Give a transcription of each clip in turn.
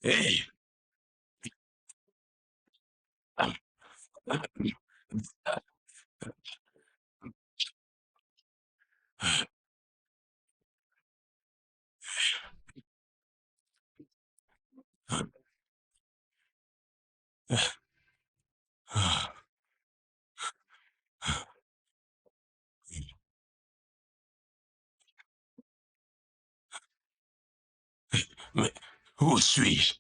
Hé! Mais où suis-je?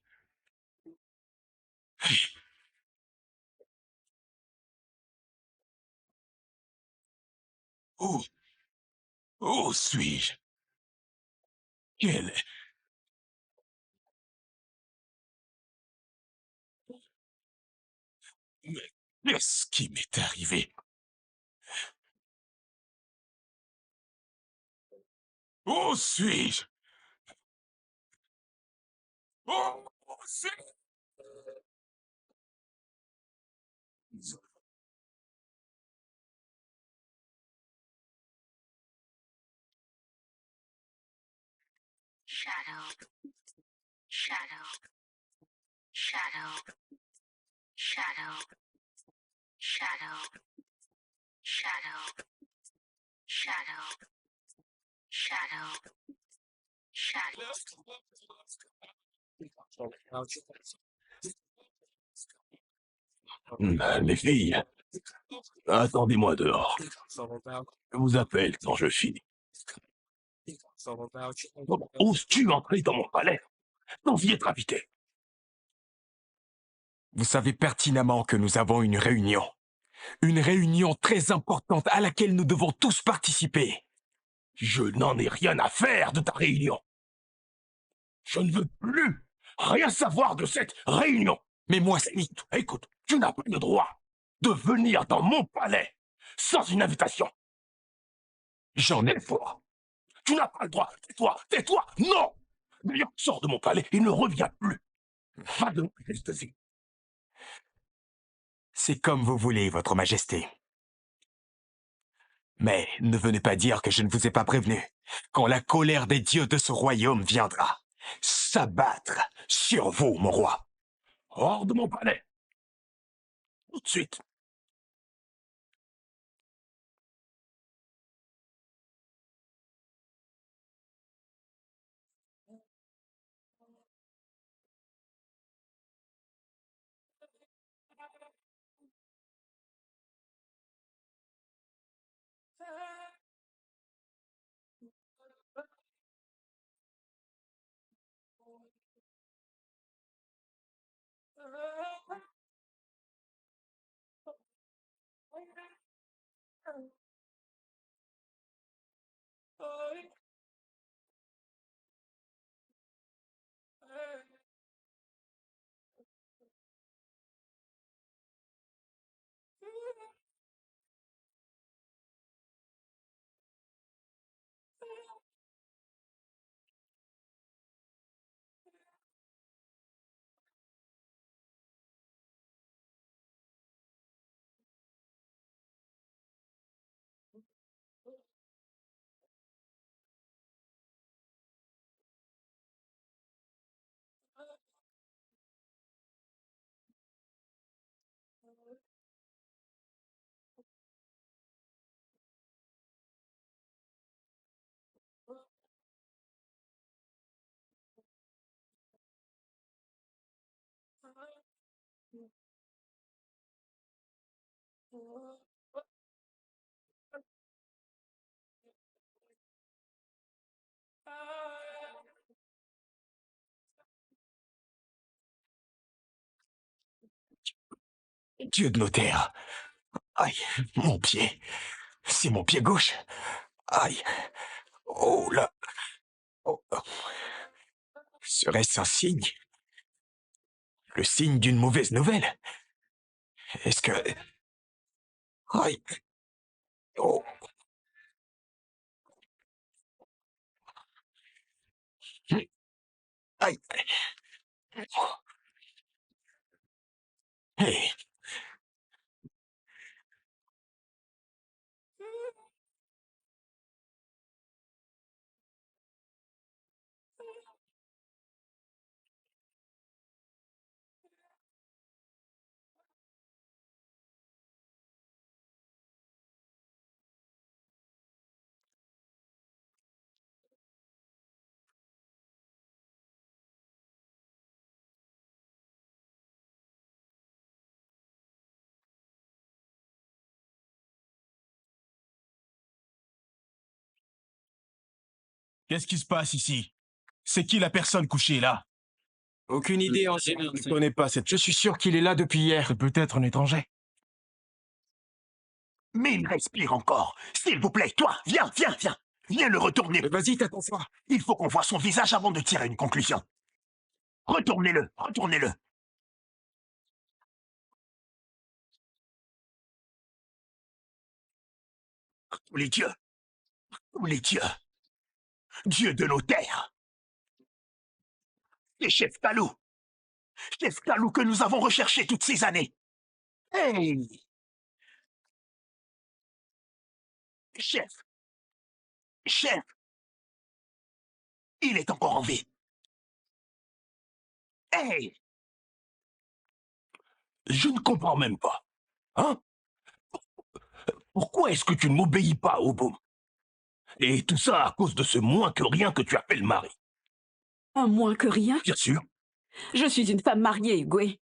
Où, où suis-je? Quel est... Mais qu'est-ce qui m'est arrivé? Où suis-je? Où suis-je? Shadow, shadow, shadow, shadow, shadow, shadow, shadow, shadow, shadow. Les filles, attendez-moi dehors. Je vous appelle quand je finis. Comment oses-tu entrer dans mon palais sans y être invité? Vous savez pertinemment que nous avons une réunion. Une réunion très importante à laquelle nous devons tous participer. Je n'en ai rien à faire de ta réunion. Je ne veux plus rien savoir de cette réunion. Mais moi, Écoute, tu n'as pas le droit de venir dans mon palais sans une invitation. j'en ai... Tais-toi. Tu n'as pas le droit. Tais-toi, tais-toi. Non. D'ailleurs, sors de mon palais et ne reviens plus. Va de Majesté. C'est comme vous voulez, votre majesté. Mais ne venez pas dire que je ne vous ai pas prévenu. Quand la colère des dieux de ce royaume viendra s'abattre sur vous, mon roi. Hors de mon palais. Tout de suite. Dieu de nos terres. Aïe, mon pied. C'est mon pied gauche. Aïe. Oh là. Oh. Serait-ce un signe? Le signe d'une mauvaise nouvelle? Est-ce que... Aïe. Oh. Aïe. Hé. Qu'est-ce qui se passe ici? C'est qui la personne couchée là? Aucune idée, en Je ne connais pas cette... Je suis sûr qu'il est là depuis hier. C'est peut-être un étranger. Mais il respire encore. S'il vous plaît, toi, viens, viens, viens. Viens le retourner. Vas-y, tape-toi. Il faut qu'on voie son visage avant de tirer une conclusion. Retournez-le, retournez-le. Tous les dieux, tous les dieux, dieux de nos terres. Et chef Kalou que nous avons recherché toutes ces années. Hey, chef, chef, il est encore en vie. Hey, je ne comprends même pas. Hein? Pourquoi est-ce que tu ne m'obéis pas, Oboum? Et tout ça à cause de ce moins que rien que tu appelles mari. Un moins que rien. Bien sûr. Je suis une femme mariée, Igwe.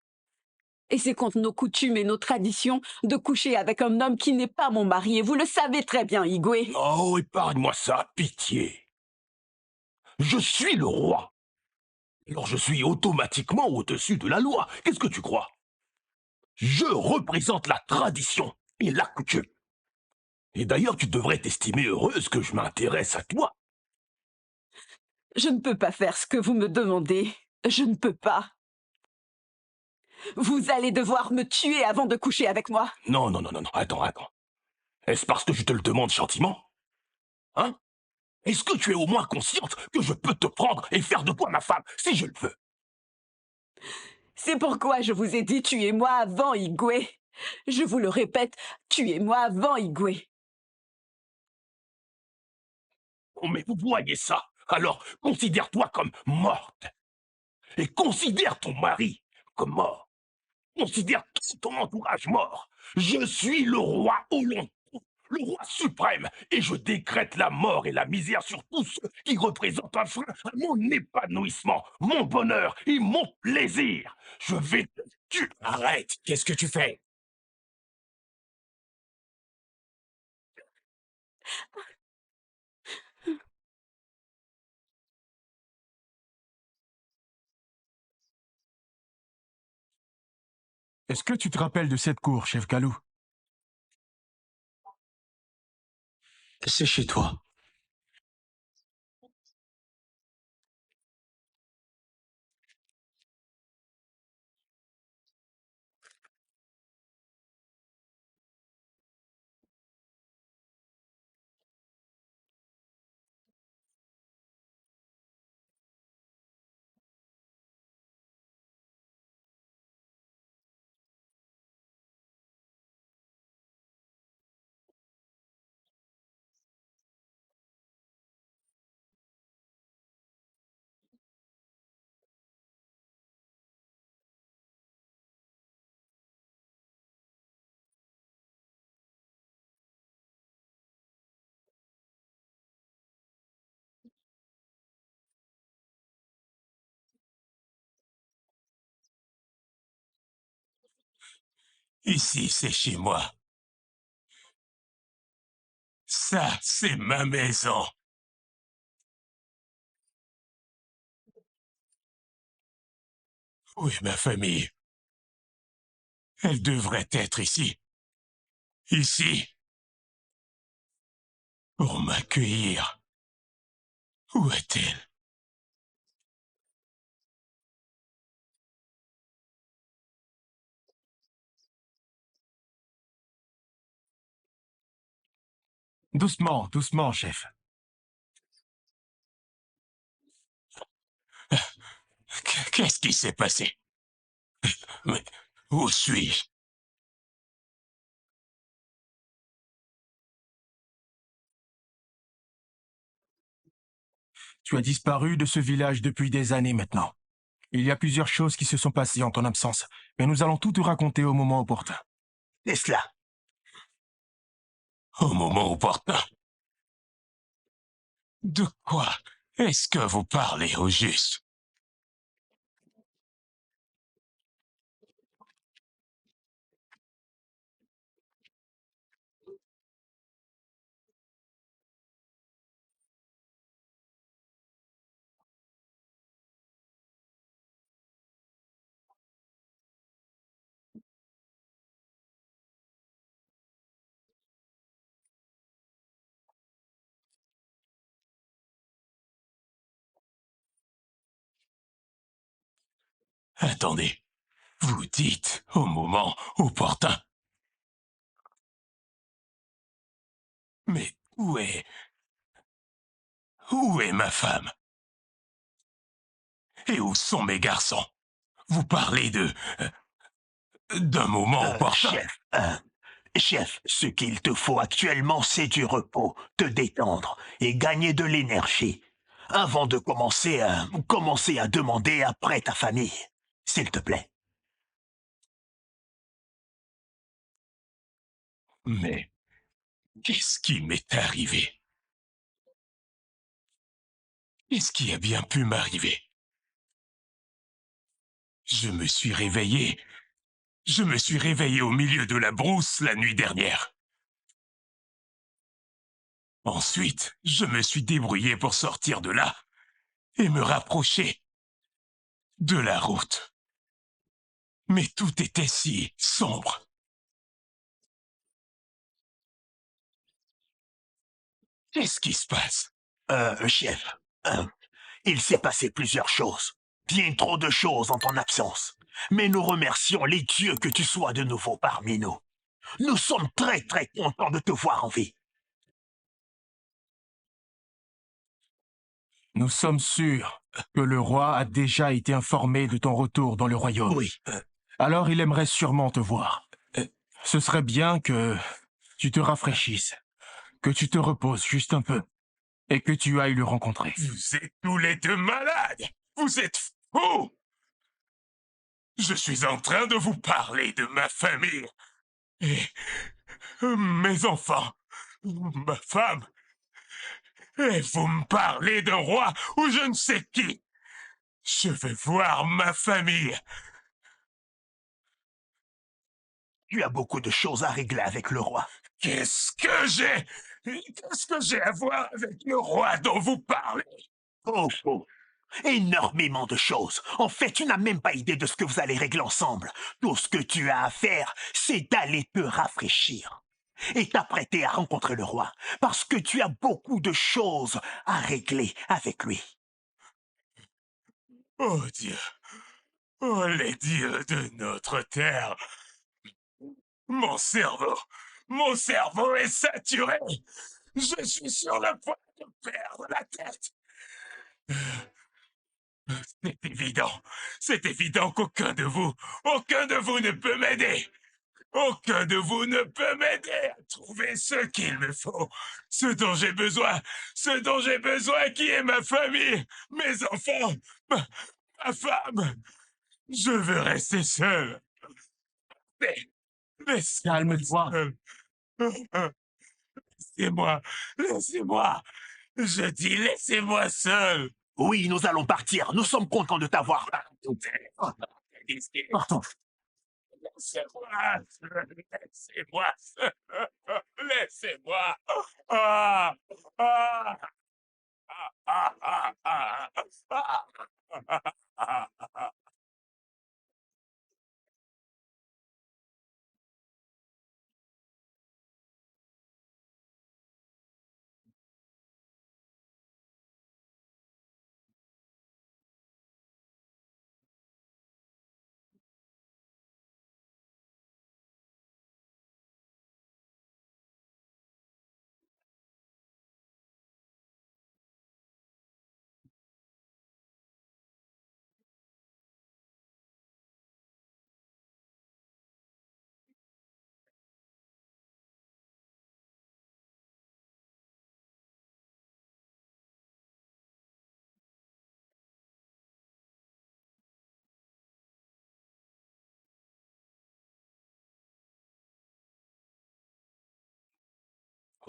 Et c'est contre nos coutumes et nos traditions de coucher avec un homme qui n'est pas mon mari, et vous le savez très bien, Igwe. Oh, épargne-moi ça, pitié. Je suis le roi. Alors je suis automatiquement au-dessus de la loi. Qu'est-ce que tu crois? Je représente la tradition et la coutume. Et d'ailleurs, tu devrais t'estimer heureuse que je m'intéresse à toi. Je ne peux pas faire ce que vous me demandez. Je ne peux pas. Vous allez devoir me tuer avant de coucher avec moi. Non, non, non, non, non, attends. Est-ce parce que je te le demande gentiment? Hein? Est-ce que tu es au moins consciente que je peux te prendre et faire de toi ma femme, si je le veux? C'est pourquoi je vous ai dit tuez-moi avant, Igwe. Je vous le répète, tuez-moi avant, Igwe. Oh, mais vous voyez ça? Alors, considère-toi comme morte. Et considère ton mari comme mort. Considère tout ton entourage mort. Je suis le roi Olon, le roi suprême, et je décrète la mort et la misère sur tous ceux qui représentent un frein à mon épanouissement, mon bonheur et mon plaisir. Je vais te tuer. Arrête, qu'est-ce que tu fais? Est-ce que tu te rappelles de cette cour, chef Kalou? C'est chez toi. Ici, c'est chez moi. Ça, c'est ma maison. Oui, ma famille. Elle devrait être ici. Ici. Pour m'accueillir. Où est-elle? Doucement, doucement, chef. Qu'est-ce qui s'est passé? Mais où suis-je? Tu as disparu de ce village depuis des années maintenant. Il y a plusieurs choses qui se sont passées en ton absence, mais nous allons tout te raconter au moment opportun. Et cela. Au moment opportun? De quoi est-ce que vous parlez au juste? Attendez, vous dites au moment opportun. Mais où est ma femme? Et où sont mes garçons? Vous parlez d'un moment opportun. Chef, ce qu'il te faut actuellement, c'est du repos, te détendre et gagner de l'énergie avant de commencer à demander après ta famille. S'il te plaît. Mais qu'est-ce qui m'est arrivé? Qu'est-ce qui a bien pu m'arriver? Je me suis réveillé au milieu de la brousse la nuit dernière. Ensuite, je me suis débrouillé pour sortir de là et me rapprocher de la route. Mais tout était si sombre. Qu'est-ce qui se passe? Chef, il s'est passé plusieurs choses. Bien trop de choses en ton absence. Mais nous remercions les dieux que tu sois de nouveau parmi nous. Nous sommes très très contents de te voir en vie. Nous sommes sûrs que le roi a déjà été informé de ton retour dans le royaume. Oui. Alors il aimerait sûrement te voir. Ce serait bien que tu te rafraîchisses, que tu te reposes juste un peu, et que tu ailles le rencontrer. Vous êtes tous les deux malades! Vous êtes fous! Je suis en train de vous parler de ma famille, et mes enfants, ma femme, et vous me parlez d'un roi ou je ne sais qui. Je vais voir ma famille. Tu as beaucoup de choses à régler avec le roi. Qu'est-ce que j'ai à voir avec le roi dont vous parlez? Oh. Énormément de choses. En fait, tu n'as même pas idée de ce que vous allez régler ensemble. Tout ce que tu as à faire, c'est d'aller te rafraîchir et t'apprêter à rencontrer le roi, parce que tu as beaucoup de choses à régler avec lui. Oh Dieu! Oh les dieux de notre terre! Mon cerveau est saturé! Je suis sur le point de perdre la tête! C'est évident qu'aucun de vous ne peut m'aider! Aucun de vous ne peut m'aider à trouver ce qu'il me faut, ce dont j'ai besoin qui est ma famille, mes enfants, ma femme. Je veux rester seul. Mais calme-toi. Laissez-moi. Je dis laissez-moi seul. Oui, nous allons partir. Nous sommes contents de t'avoir. Partons. Laissez-moi. Laissez-moi. Ah, ah, ah, ah, ah, ah, ah.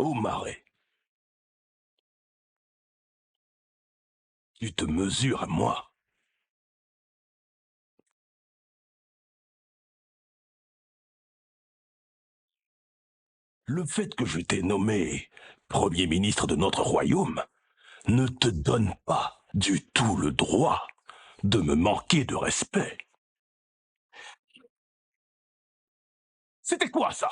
Oh, Marais, tu te mesures à moi. Le fait que je t'ai nommé Premier ministre de notre royaume ne te donne pas du tout le droit de me manquer de respect. C'était quoi ça?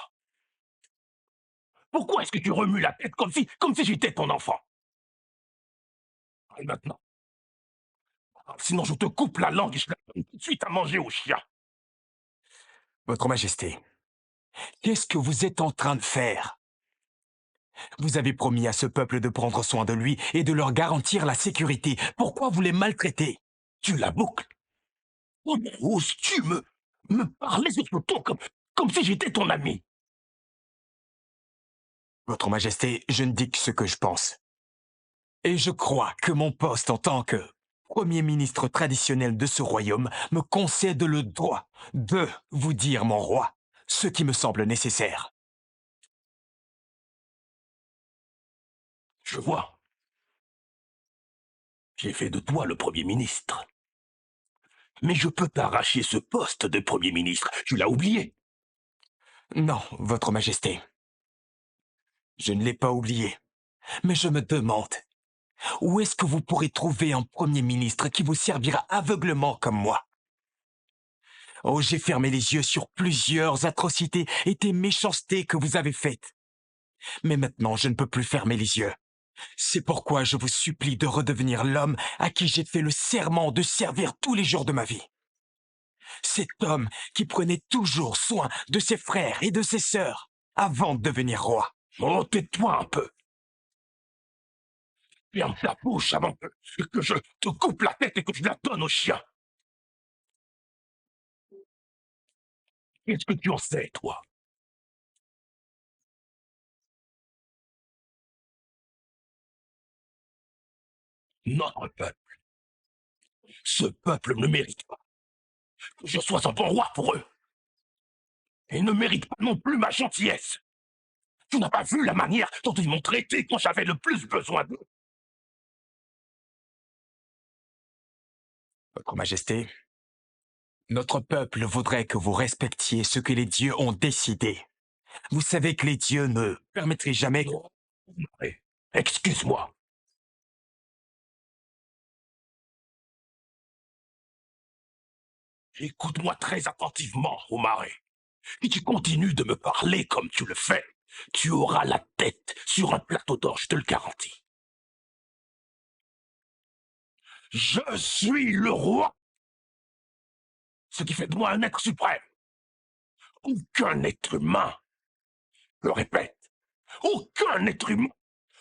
Pourquoi est-ce que tu remues la tête comme si j'étais ton enfant? Et maintenant, Sinon je te coupe la langue et je la donne tout de suite à manger aux chiens. Votre Majesté, qu'est-ce que vous êtes en train de faire? Vous avez promis à ce peuple de prendre soin de lui et de leur garantir la sécurité. Pourquoi vous les maltraitez? Tu la boucles. Comment oses-tu me parler sur ce ton comme si j'étais ton ami? Votre Majesté, je ne dis que ce que je pense. Et je crois que mon poste en tant que Premier ministre traditionnel de ce royaume me concède le droit de vous dire, mon roi, ce qui me semble nécessaire. Je vois. J'ai fait de toi le Premier ministre. Mais je peux t'arracher ce poste de Premier ministre. Tu l'as oublié. Non, Votre Majesté. Je ne l'ai pas oublié. Mais je me demande, où est-ce que vous pourrez trouver un Premier ministre qui vous servira aveuglement comme moi? Oh, j'ai fermé les yeux sur plusieurs atrocités et des méchancetés que vous avez faites. Mais maintenant, je ne peux plus fermer les yeux. C'est pourquoi je vous supplie de redevenir l'homme à qui j'ai fait le serment de servir tous les jours de ma vie. Cet homme qui prenait toujours soin de ses frères et de ses sœurs avant de devenir roi. Oh, tais-toi un peu. Ferme ta bouche avant que je te coupe la tête et que je la donne aux chiens. Qu'est-ce que tu en sais, toi? Notre peuple. Ce peuple ne mérite pas que je sois un bon roi pour eux. Et ne mérite pas non plus ma gentillesse. Tu n'as pas vu la manière dont ils m'ont traité quand j'avais le plus besoin d'eux. Votre Majesté, notre peuple voudrait que vous respectiez ce que les dieux ont décidé. Vous savez que les dieux ne permettraient jamais que... Eh, excuse-moi. Écoute-moi très attentivement, Omaré. Si tu continues de me parler comme tu le fais, tu auras la tête sur un plateau d'or, je te le garantis. Je suis le roi, ce qui fait de moi un être suprême. Aucun être humain, je le répète, aucun être humain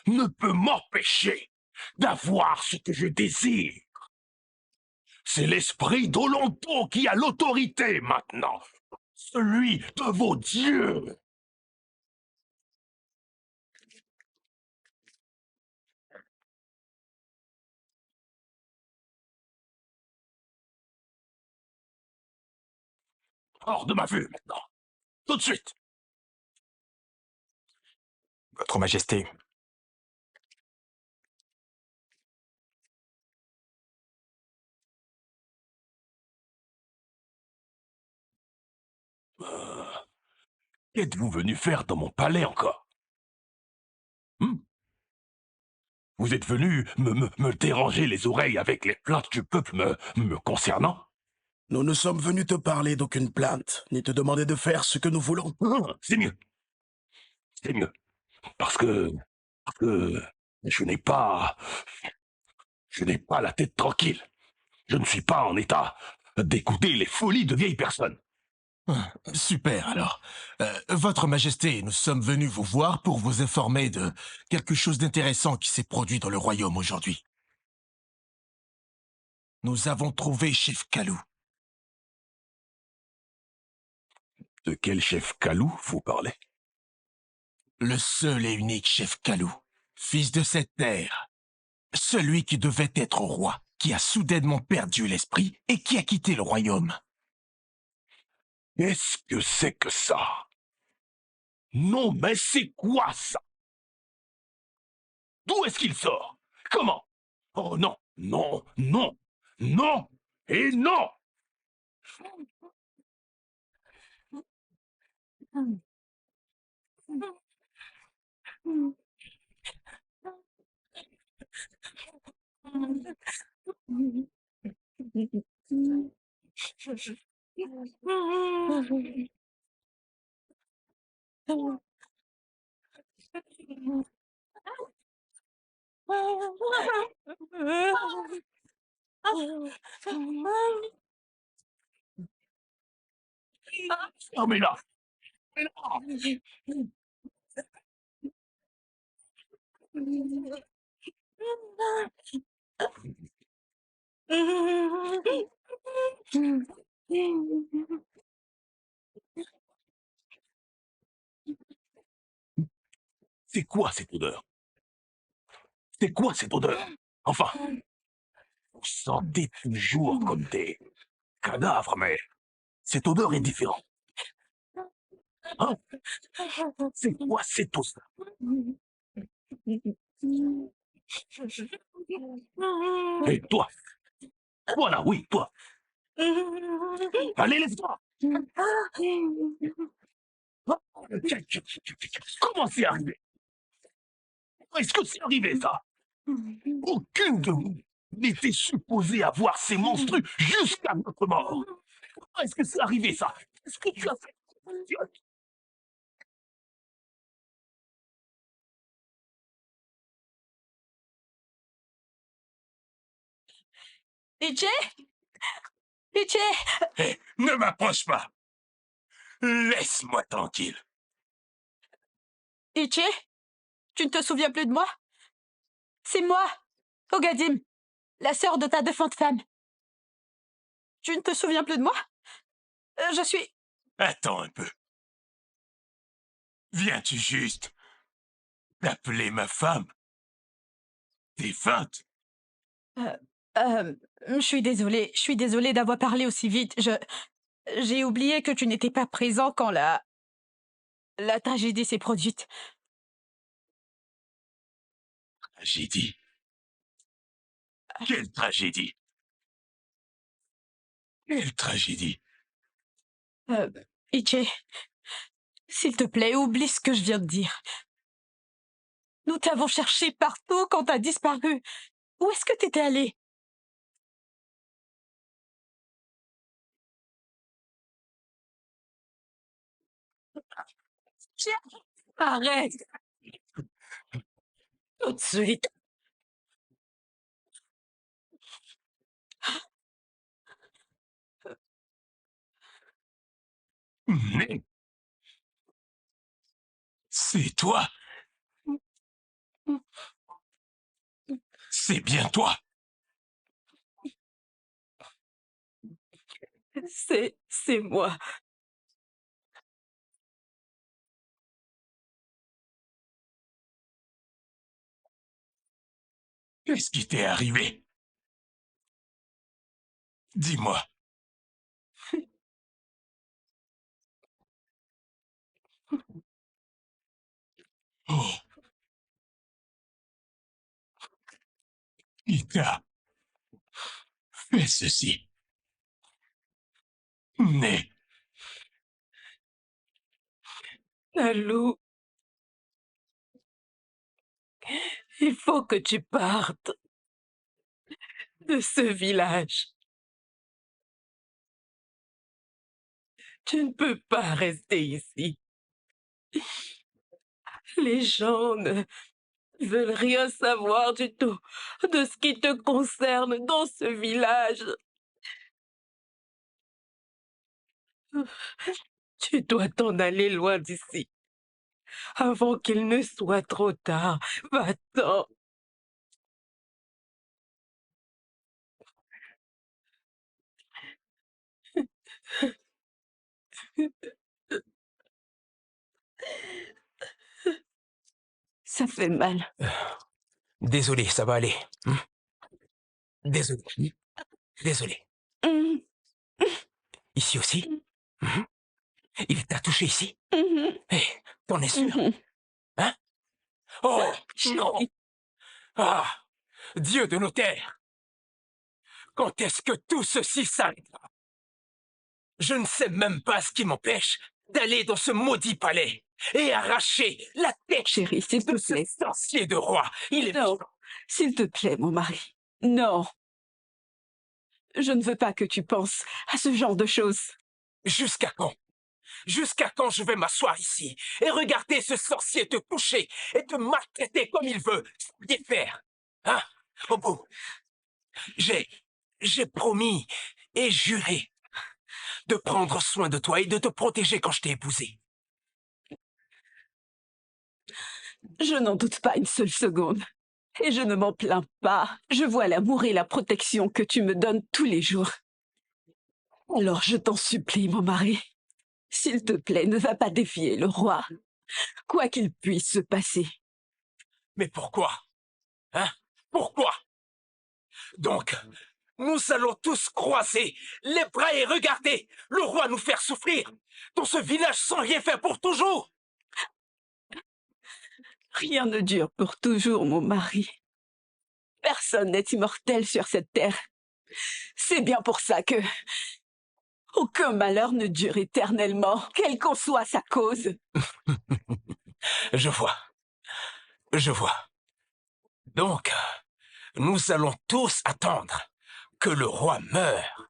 ne peut m'empêcher d'avoir ce que je désire. C'est l'esprit d'Olonto qui a l'autorité maintenant, celui de vos dieux. Hors de ma vue maintenant, tout de suite. Votre Majesté, Qu'êtes-vous venu faire dans mon palais encore? Vous êtes venu me déranger les oreilles avec les plaintes du peuple me concernant? Nous ne sommes venus te parler d'aucune plainte, ni te demander de faire ce que nous voulons. C'est mieux. C'est mieux. Parce que je n'ai pas... Je n'ai pas la tête tranquille. Je ne suis pas en état d'écouter les folies de vieilles personnes. Super, alors. Votre Majesté, nous sommes venus vous voir pour vous informer de quelque chose d'intéressant qui s'est produit dans le royaume aujourd'hui. Nous avons trouvé Chef Kalou. De quel chef Kalou vous parlez? Le seul et unique Chef Kalou, fils de cette terre. Celui qui devait être roi, qui a soudainement perdu l'esprit et qui a quitté le royaume. Qu'est-ce que c'est que ça? Non, mais c'est quoi ça? D'où est-ce qu'il sort? Comment? Oh non, non, non, non et non! Fermez-la. C'est quoi cette odeur? C'est quoi cette odeur? Enfin, vous sentez toujours comme des cadavres, mais cette odeur est différente. Hein? C'est quoi cette odeur? Hé, toi! Toi là, oui, toi! Allez, lève-toi! Comment c'est arrivé? Est-ce que c'est arrivé, ça? Aucune de vous n'était supposée avoir ces monstrues jusqu'à notre mort. Comment est-ce que c'est arrivé, ça? Qu'est-ce que tu as fait? Itché? Itché? Hé, ne m'approche pas. Laisse-moi tranquille. Itché? Tu ne te souviens plus de moi? C'est moi, Ogadim, la sœur de ta défunte femme. Tu ne te souviens plus de moi? Je suis... Attends un peu. Viens-tu juste d'appeler ma femme défunte? Je suis désolée d'avoir parlé aussi vite. J'ai oublié que tu n'étais pas présent quand la tragédie s'est produite. Tragédie. Quelle tragédie? Quelle tragédie? Itché, s'il te plaît, oublie ce que je viens de dire. Nous t'avons cherché partout quand t'as disparu. Où est-ce que t'étais allé? Tiens, arrête tout de suite. Mais c'est toi. C'est bien toi. C'est moi. Qu'est-ce qui t'est arrivé? Dis-moi. Oh. Qui t'a fait ceci? Né. Alou, il faut que tu partes de ce village. Tu ne peux pas rester ici. Les gens ne veulent rien savoir du tout de ce qui te concerne dans ce village. Tu dois t'en aller loin d'ici, avant qu'il ne soit trop tard. Va-t'en. Ça fait mal. Désolé, ça va aller. Désolé. Désolé. Mhm, Ici aussi? Il t'a touché ici? mhm, Hé, t'en es sûr? mhm. Hein? Oh, non! Chérie, Ah! Dieu de nos terres! Quand est-ce que tout ceci s'arrêtera? Je ne sais même pas ce qui m'empêche d'aller dans ce maudit palais et arracher la tête chérie, s'il de te ce plaît. sorcier de roi. Il est Non, s'il te plaît, mon mari. Non. Je ne veux pas que tu penses à ce genre de choses. Jusqu'à quand? Jusqu'à quand je vais m'asseoir ici et regarder ce sorcier te toucher et te maltraiter comme il veut, sans rien faire? Hein? Au bout, j'ai j'ai promis et juré de prendre soin de toi et de te protéger quand je t'ai épousé. Je n'en doute pas une seule seconde. Et je ne m'en plains pas. Je vois l'amour et la protection que tu me donnes tous les jours. Alors je t'en supplie, mon mari. S'il te plaît, ne va pas défier le roi, quoi qu'il puisse se passer. Mais pourquoi? Hein? Pourquoi? Donc, nous allons tous croiser les bras et regarder le roi nous faire souffrir dans ce village sans rien faire pour toujours. Rien ne dure pour toujours, mon mari. Personne n'est immortel sur cette terre. C'est bien pour ça que aucun malheur ne dure éternellement, quelle qu'en soit sa cause. Je vois. Je vois. Donc, nous allons tous attendre que le roi meure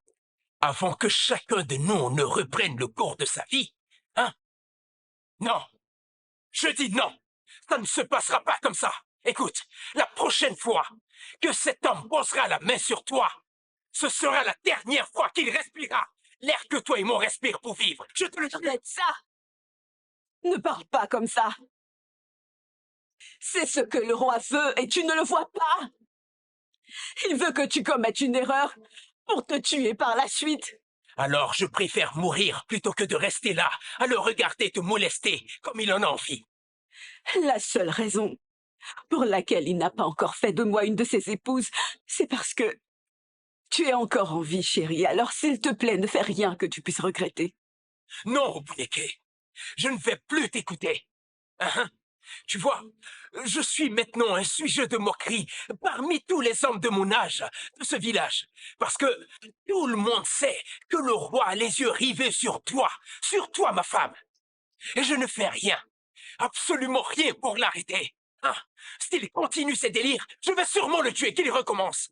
avant que chacun de nous ne reprenne le cours de sa vie. Hein? Non. Je dis non. Ça ne se passera pas comme ça. Écoute, la prochaine fois que cet homme posera la main sur toi, ce sera la dernière fois qu'il respirera l'air que toi et moi on respire pour vivre. Je te le dis. Arrête ça! Ne parle pas comme ça. C'est ce que le roi veut et tu ne le vois pas. Il veut que tu commettes une erreur pour te tuer par la suite. Alors je préfère mourir plutôt que de rester là à le regarder te molester comme il en a envie. La seule raison pour laquelle il n'a pas encore fait de moi une de ses épouses, c'est parce que tu es encore en vie, chérie. Alors s'il te plaît, ne fais rien que tu puisses regretter. Non, Buneke, je ne vais plus t'écouter. Hein? Tu vois, je suis maintenant un sujet de moquerie parmi tous les hommes de mon âge de ce village. Parce que tout le monde sait que le roi a les yeux rivés sur toi, ma femme. Et je ne fais rien, absolument rien pour l'arrêter. Hein? S'il continue ses délires, je vais sûrement le tuer, qu'il recommence.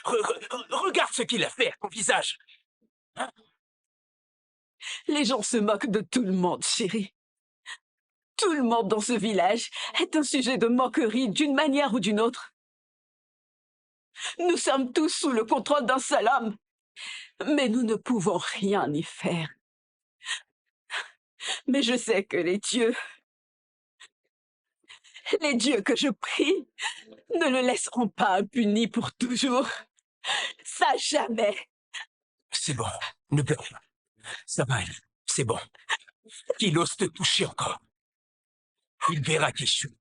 Regarde ce qu'il a fait à ton visage. Hein? Les gens se moquent de tout le monde, chérie. Tout le monde dans ce village est un sujet de moquerie d'une manière ou d'une autre. Nous sommes tous sous le contrôle d'un seul homme, mais nous ne pouvons rien y faire. Mais je sais que les dieux que je prie, ne le laisseront pas impuni pour toujours. Ça, jamais. C'est bon, ne pleure pas. Ça va aller, c'est bon. Qu'il ose te toucher encore. Il verra qui je suis.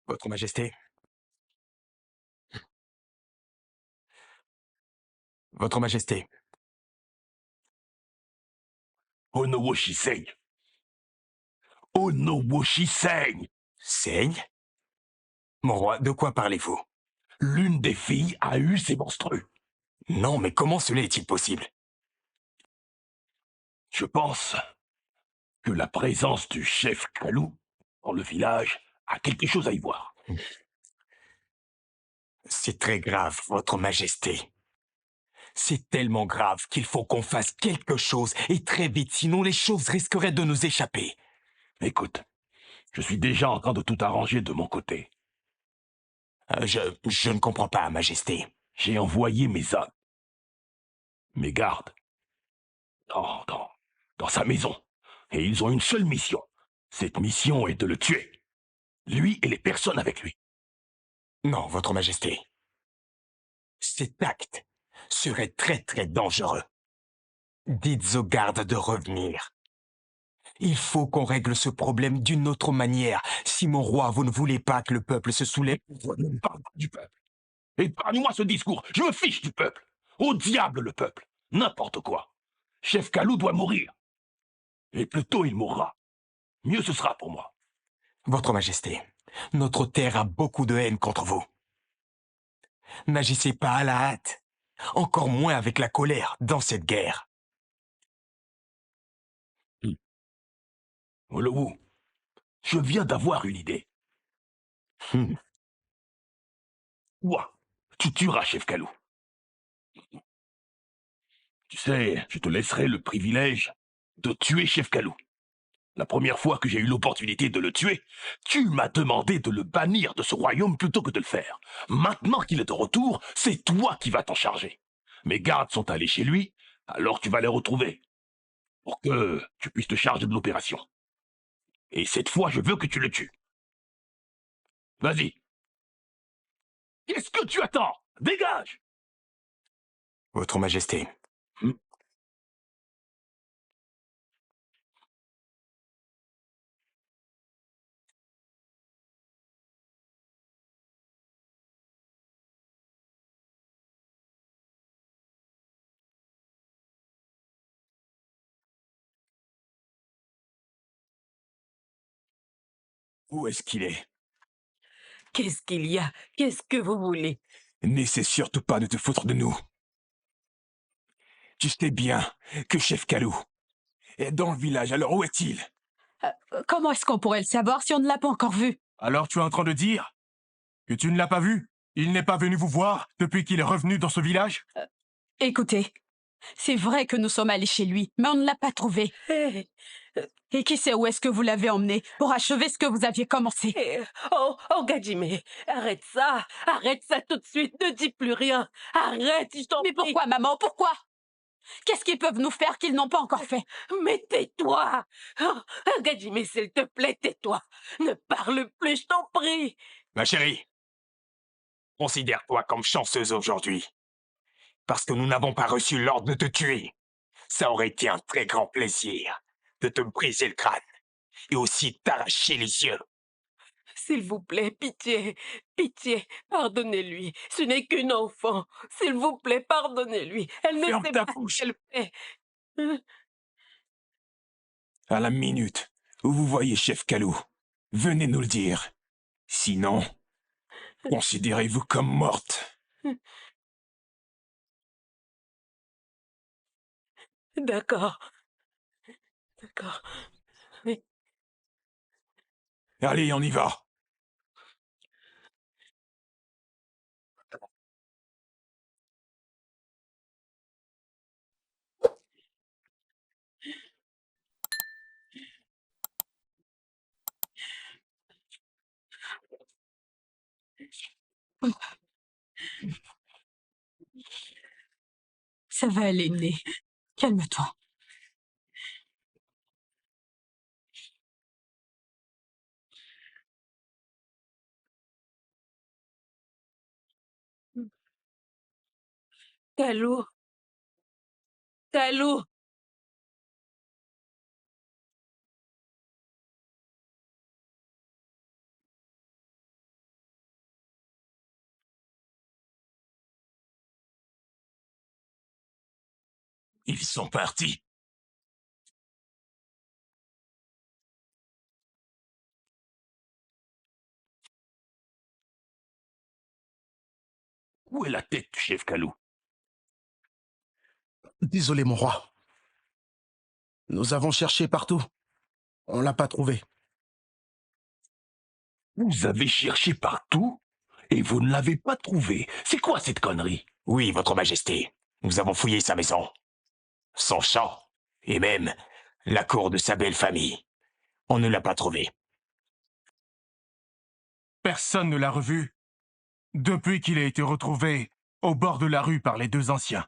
Votre Majesté. Votre Majesté. Onowoshi saigne. Onowoshi saigne. Saigne? Mon roi, de quoi parlez-vous? L'une des filles a eu ses menstrues. Non, mais comment cela est-il possible? Je pense que la présence du chef Kalou dans le village a quelque chose à y voir. C'est très grave, Votre Majesté. C'est tellement grave qu'il faut qu'on fasse quelque chose, et très vite, sinon les choses risqueraient de nous échapper. Écoute, je suis déjà en train de tout arranger de mon côté. Je ne comprends pas, Majesté. J'ai envoyé mes hommes, mes gardes, dans sa maison. Et ils ont une seule mission. Cette mission est de le tuer. Lui et les personnes avec lui. Non, Votre Majesté. Cet acte serait très dangereux. Dites aux gardes de revenir. Il faut qu'on règle ce problème d'une autre manière. Si mon roi, vous ne voulez pas que le peuple se soulève... Ne me parle pas du peuple. Épargne-moi ce discours. Je me fiche du peuple. Au diable le peuple. N'importe quoi. Chef Kalou doit mourir. Et plus tôt il mourra, mieux ce sera pour moi. Votre Majesté, notre terre a beaucoup de haine contre vous. N'agissez pas à la hâte, encore moins avec la colère dans cette guerre. Olowu, je viens d'avoir une idée. Toi, tu tueras Chef Kalou. Tu sais, je te laisserai le privilège de tuer Chef Kalou. La première fois que j'ai eu l'opportunité de le tuer, tu m'as demandé de le bannir de ce royaume plutôt que de le faire. Maintenant qu'il est de retour, c'est toi qui vas t'en charger. Mes gardes sont allés chez lui, alors tu vas les retrouver, pour que tu puisses te charger de l'opération. Et cette fois, je veux que tu le tues. Vas-y. Qu'est-ce que tu attends? Dégage! Votre Majesté. Où est-ce qu'il est? Qu'est-ce qu'il y a? Qu'est-ce que vous voulez? N'essaie surtout pas de te foutre de nous. Tu sais bien que Chef Kalou est dans le village, alors où est-il? Comment est-ce qu'on pourrait le savoir si on ne l'a pas encore vu? Alors tu es en train de dire que tu ne l'as pas vu? Il n'est pas venu vous voir depuis qu'il est revenu dans ce village? Écoutez, c'est vrai que nous sommes allés chez lui, mais on ne l'a pas trouvé. Et qui sait où est-ce que vous l'avez emmené pour achever ce que vous aviez commencé? Oh, Gadjime, arrête ça tout de suite, ne dis plus rien, arrête, je t'en Mais prie. pourquoi, maman, pourquoi? Qu'est-ce qu'ils peuvent nous faire qu'ils n'ont pas encore fait? Mais tais-toi. Gadjime, s'il te plaît, tais-toi, ne parle plus, je t'en prie. Ma chérie, considère-toi comme chanceuse aujourd'hui, parce que nous n'avons pas reçu l'ordre de te tuer. Ça aurait été un très grand plaisir de te briser le crâne et aussi t'arracher les yeux. S'il vous plaît, pitié, pardonnez-lui. Ce n'est qu'une enfant. S'il vous plaît, pardonnez-lui. Elle ne Ferme sait ta pas bouche. ce qu'elle fait. À la minute où vous voyez Chef Kalou, venez nous le dire. Sinon, considérez-vous comme morte. D'accord. Oui. Allez, on y va. Ça va aller, Né. Calme-toi. Kalou. Ils sont partis. Où est la tête du Chef Kalou? Désolé, mon roi. Nous avons cherché partout. On l'a pas trouvé. Vous avez cherché partout et vous ne l'avez pas trouvé. C'est quoi cette connerie? Oui, Votre Majesté. Nous avons fouillé sa maison, son champ, et même la cour de sa belle famille. On ne l'a pas trouvé. Personne ne l'a revu depuis qu'il a été retrouvé au bord de la rue par les deux anciens.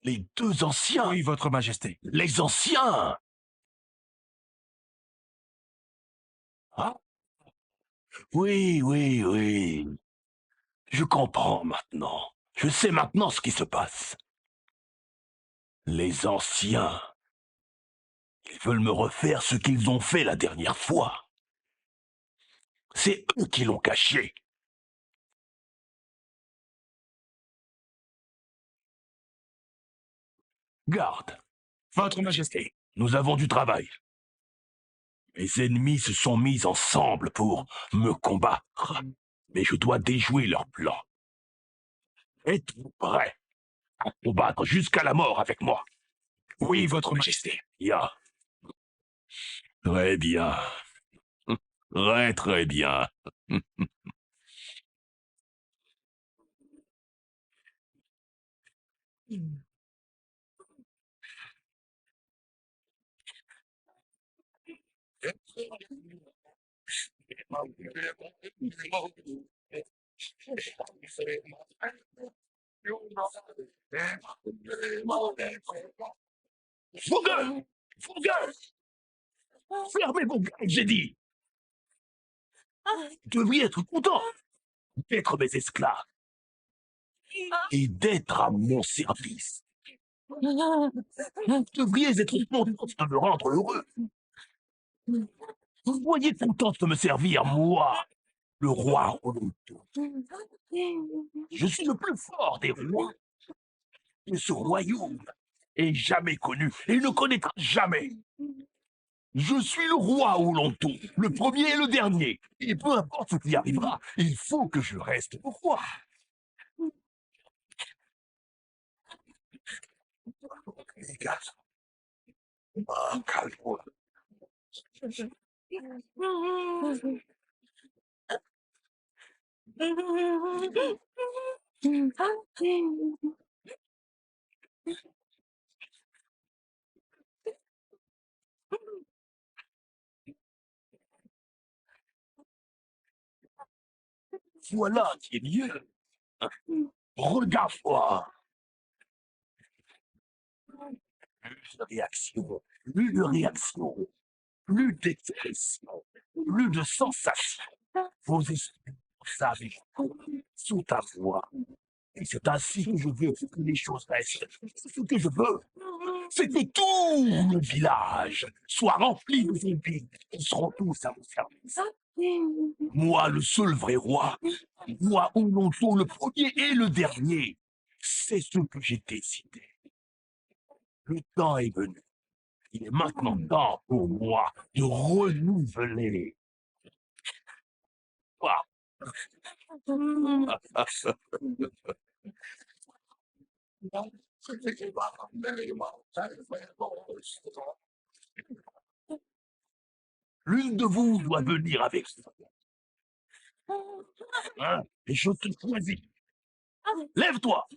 Les deux anciens? Oui, Votre Majesté. Les anciens! Ah? Oui. Je comprends maintenant. Je sais maintenant ce qui se passe. Les anciens, ils veulent me refaire ce qu'ils ont fait la dernière fois. C'est eux qui l'ont caché. Garde, Votre Majesté. nous avons du travail. Mes ennemis se sont mis ensemble pour me combattre, mais je dois déjouer leur plan. Êtes-vous prêts à combattre jusqu'à la mort avec moi? Oui, Votre Majesté. Bien. Très bien. Très, très bien. Vos gueules! Vos gueules! Fermez vos gueules, j'ai dit! Vous devriez être content d'être mes esclaves et d'être à mon service. Vous devriez être content de me rendre heureux. Vous voyez content de me servir, moi, le roi Oloto. Je suis le plus fort des rois de ce royaume et jamais connu et ne connaîtra jamais. Je suis le roi Oloto, le premier et le dernier. Et peu importe ce qui arrivera, il faut que je reste roi. Les gars, calme-toi. Voilà qui est mieux. Regarde-moi. Plus de réaction, plus de réaction, plus d'expression, plus de sensation. Vos esprits savent sous ta voix. Et c'est ainsi que je veux que les choses restent. C'est ce que je veux. C'est que tout le village soit rempli de zombies qui seront tous à mon service. Moi, le seul vrai roi, moi, Olonto, le premier et le dernier, c'est ce que j'ai décidé. Le temps est venu. Il est maintenant temps pour moi de renouveler. Ah. L'une de vous doit venir avec moi. Hein? Et je te choisis. Lève-toi.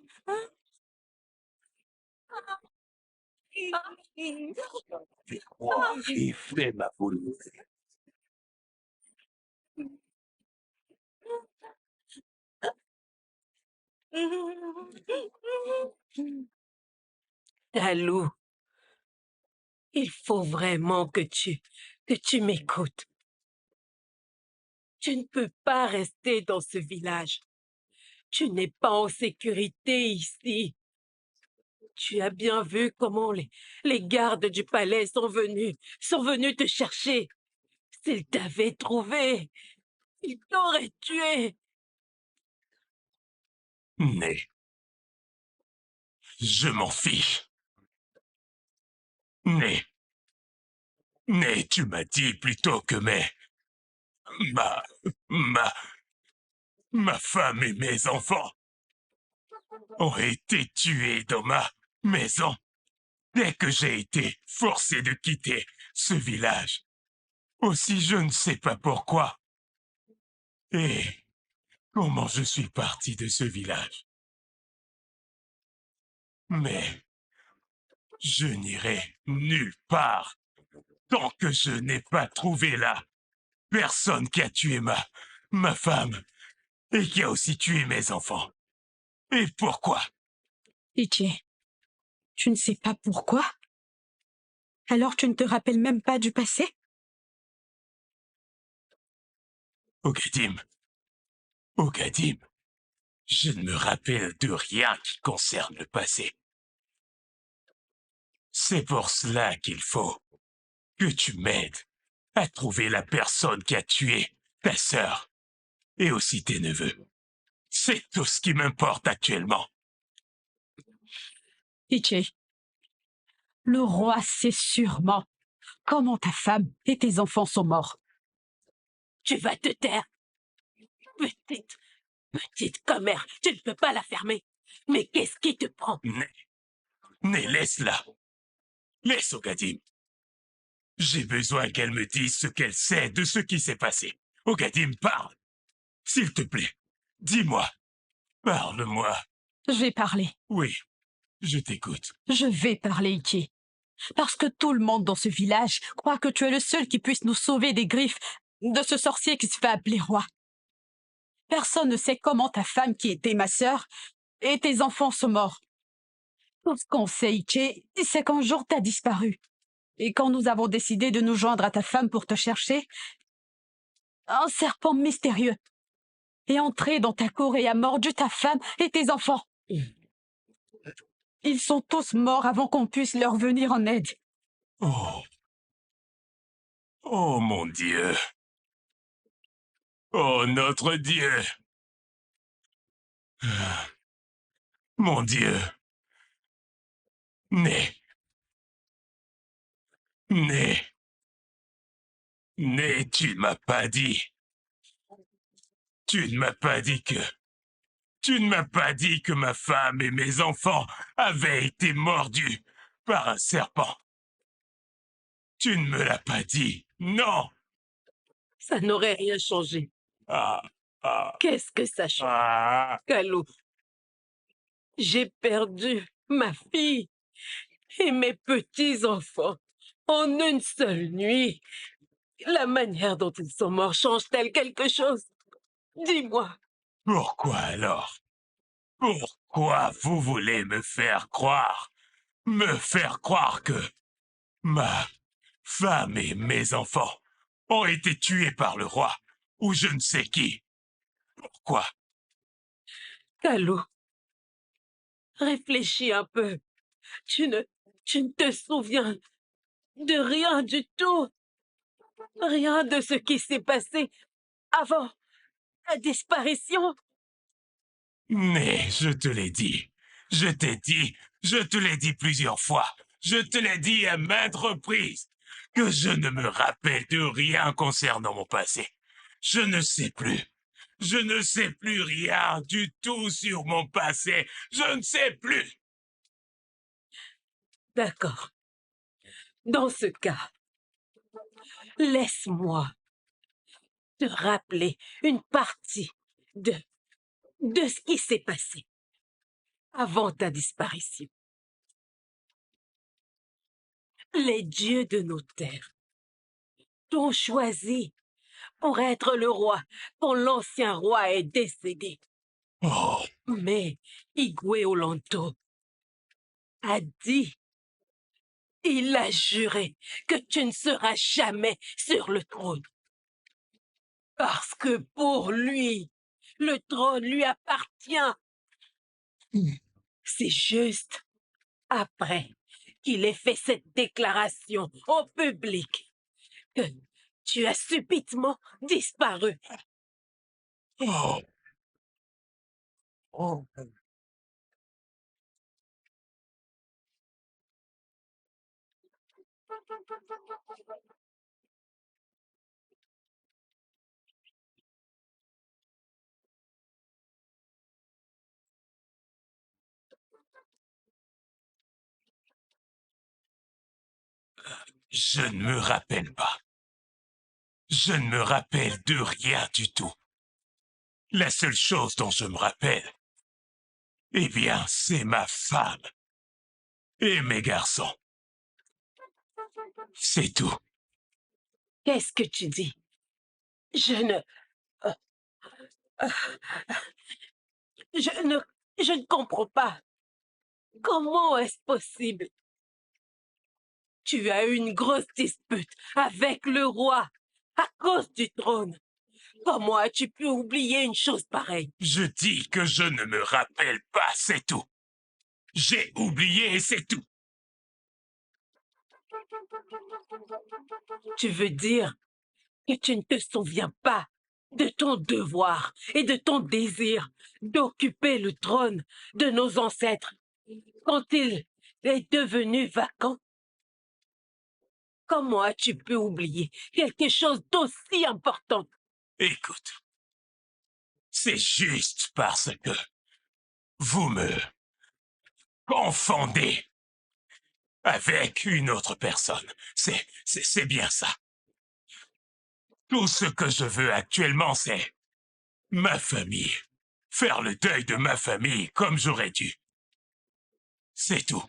Fais-moi et fais ma volonté. Talou, il faut vraiment que tu m'écoutes. Tu ne peux pas rester dans ce village. Tu n'es pas en sécurité ici. Tu as bien vu comment les gardes du palais sont venus te chercher. S'ils t'avaient trouvé, ils t'auraient tué. Mais je m'en fiche. Mais tu m'as dit plutôt que ma femme et mes enfants ont été tués dans ma maison dès que j'ai été forcé de quitter ce village. Aussi, je ne sais pas pourquoi et comment je suis parti de ce village. Mais je n'irai nulle part tant que je n'ai pas trouvé la personne qui a tué ma femme et qui a aussi tué mes enfants. Et pourquoi? Pitié, tu ne sais pas pourquoi? Alors tu ne te rappelles même pas du passé? Okadim, Je ne me rappelle de rien qui concerne le passé. C'est pour cela qu'il faut que tu m'aides à trouver la personne qui a tué ta sœur et aussi tes neveux. C'est tout ce qui m'importe actuellement. Ichi, le roi sait sûrement comment ta femme et tes enfants sont morts. Tu vas te taire. Petite commère, tu ne peux pas la fermer. Mais qu'est-ce qui te prend? Né, laisse-la. Laisse Ogadim. J'ai besoin qu'elle me dise ce qu'elle sait de ce qui s'est passé. Ogadim, parle. S'il te plaît, dis-moi. Parle-moi. Je vais parler. Oui, je t'écoute. Je vais parler, Ichi. Parce que tout le monde dans ce village croit que tu es le seul qui puisse nous sauver des griffes de ce sorcier qui se fait appeler roi. Personne ne sait comment ta femme, qui était ma sœur, et tes enfants sont morts. Tout ce qu'on sait, Ichi, c'est qu'un jour t'as disparu. Et quand nous avons décidé de nous joindre à ta femme pour te chercher, un serpent mystérieux est entré dans ta cour et a mordu ta femme et tes enfants. Ils sont tous morts avant qu'on puisse leur venir en aide. Oh. Oh mon Dieu. Oh notre Dieu. Mon Dieu. Né. Né. Né, tu ne m'as pas dit. Tu ne m'as pas dit que... Tu ne m'as pas dit que ma femme et mes enfants avaient été mordus par un serpent. Tu ne me l'as pas dit. Non. Ça n'aurait rien changé. Ah, ah, Qu'est-ce que ça change? ah. Kalou, j'ai perdu ma fille et mes petits-enfants en une seule nuit. La manière dont ils sont morts change-t-elle quelque chose? Dis-moi. Pourquoi alors? Pourquoi vous voulez me faire croire que ma femme et mes enfants ont été tués par le roi ou je ne sais qui? Pourquoi? Kalou, réfléchis un peu. Tu ne te souviens de rien du tout. Rien de ce qui s'est passé avant ta disparition. Mais je te l'ai dit. Je t'ai dit, je te l'ai dit plusieurs fois. Je te l'ai dit à maintes reprises que je ne me rappelle de rien concernant mon passé. Je ne sais plus. Je ne sais plus rien du tout sur mon passé. Je ne sais plus. D'accord. Dans ce cas, laisse-moi te rappeler une partie de ce qui s'est passé avant ta disparition. Les dieux de nos terres t'ont choisi pour être le roi quand l'ancien roi est décédé. Oh, Mais Igwe Olanto a dit, il a juré que tu ne seras jamais sur le trône. Parce que pour lui, le trône lui appartient. C'est juste après qu'il ait fait cette déclaration au public que tu as subitement disparu. oh, oh. Je ne me rappelle pas. Je ne me rappelle de rien du tout. La seule chose dont je me rappelle, eh bien, c'est ma femme et mes garçons. C'est tout. Qu'est-ce que tu dis? Je ne... Je ne comprends pas. Comment est-ce possible? Tu as eu une grosse dispute avec le roi à cause du trône. Comment as-tu pu oublier une chose pareille? Je dis que je ne me rappelle pas, c'est tout. J'ai oublié et c'est tout. Tu veux dire que tu ne te souviens pas de ton devoir et de ton désir d'occuper le trône de nos ancêtres quand il est devenu vacant? Comment as-tu pu oublier quelque chose d'aussi important? Écoute, c'est juste parce que vous me confondez avec une autre personne. C'est bien ça. Tout ce que je veux actuellement, c'est ma famille. Faire le deuil de ma famille comme j'aurais dû. C'est tout.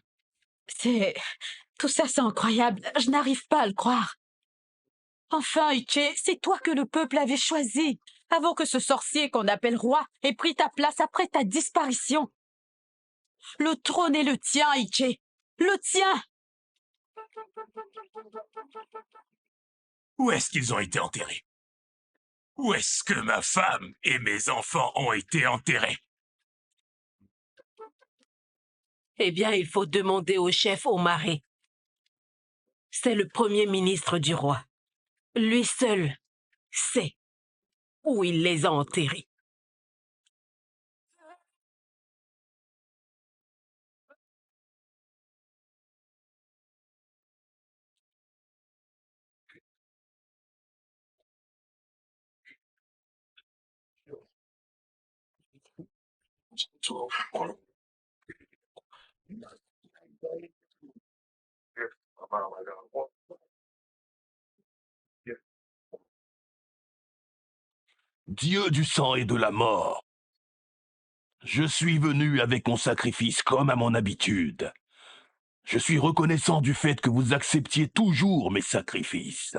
Tout ça, c'est incroyable. Je n'arrive pas à le croire. Enfin, Iché, c'est toi que le peuple avait choisi, avant que ce sorcier qu'on appelle roi ait pris ta place après ta disparition. Le trône est le tien, Iché. Le tien! Où est-ce qu'ils ont été enterrés? Où est-ce que ma femme et mes enfants ont été enterrés? Eh bien, il faut demander au chef Omaré. C'est le premier ministre du roi. Lui seul sait où il les a enterrés. Dieu du sang et de la mort, je suis venu avec mon sacrifice comme à mon habitude. Je suis reconnaissant du fait que vous acceptiez toujours mes sacrifices.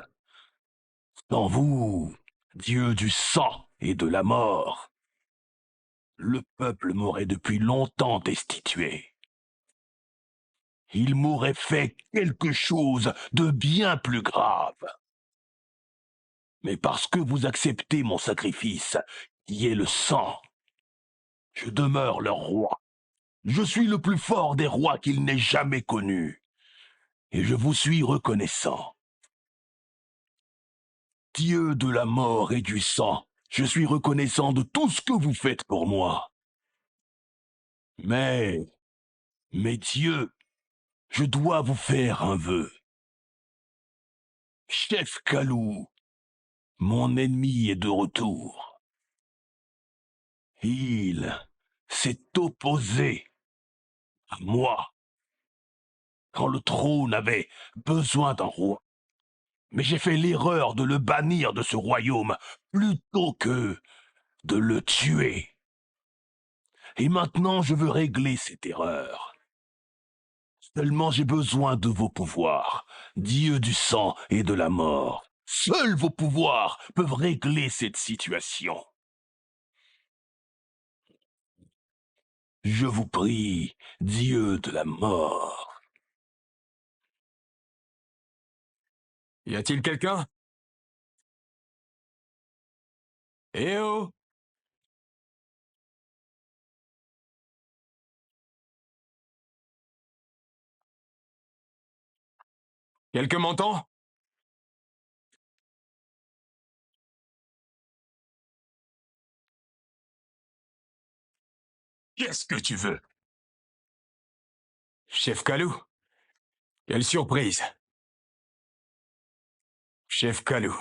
Sans vous, Dieu du sang et de la mort, le peuple m'aurait depuis longtemps destitué. Il m'aurait fait quelque chose de bien plus grave. Mais parce que vous acceptez mon sacrifice, qui est le sang, je demeure leur roi. Je suis le plus fort des rois qu'il n'ait jamais connus, et je vous suis reconnaissant. Dieu de la mort et du sang, je suis reconnaissant de tout ce que vous faites pour moi. Mais dieux, je dois vous faire un vœu. Chef Kalou, mon ennemi est de retour. Il s'est opposé à moi quand le trône avait besoin d'un roi. Mais j'ai fait l'erreur de le bannir de ce royaume plutôt que de le tuer. Et maintenant, je veux régler cette erreur. Seulement j'ai besoin de vos pouvoirs, dieux du sang et de la mort. Seuls vos pouvoirs peuvent régler cette situation. Je vous prie, dieu de la mort. Y a-t-il quelqu'un? Eh oh! Quelqu'un m'entend? Qu'est-ce que tu veux? Chef Kalou? Quelle surprise! Chef Kalou.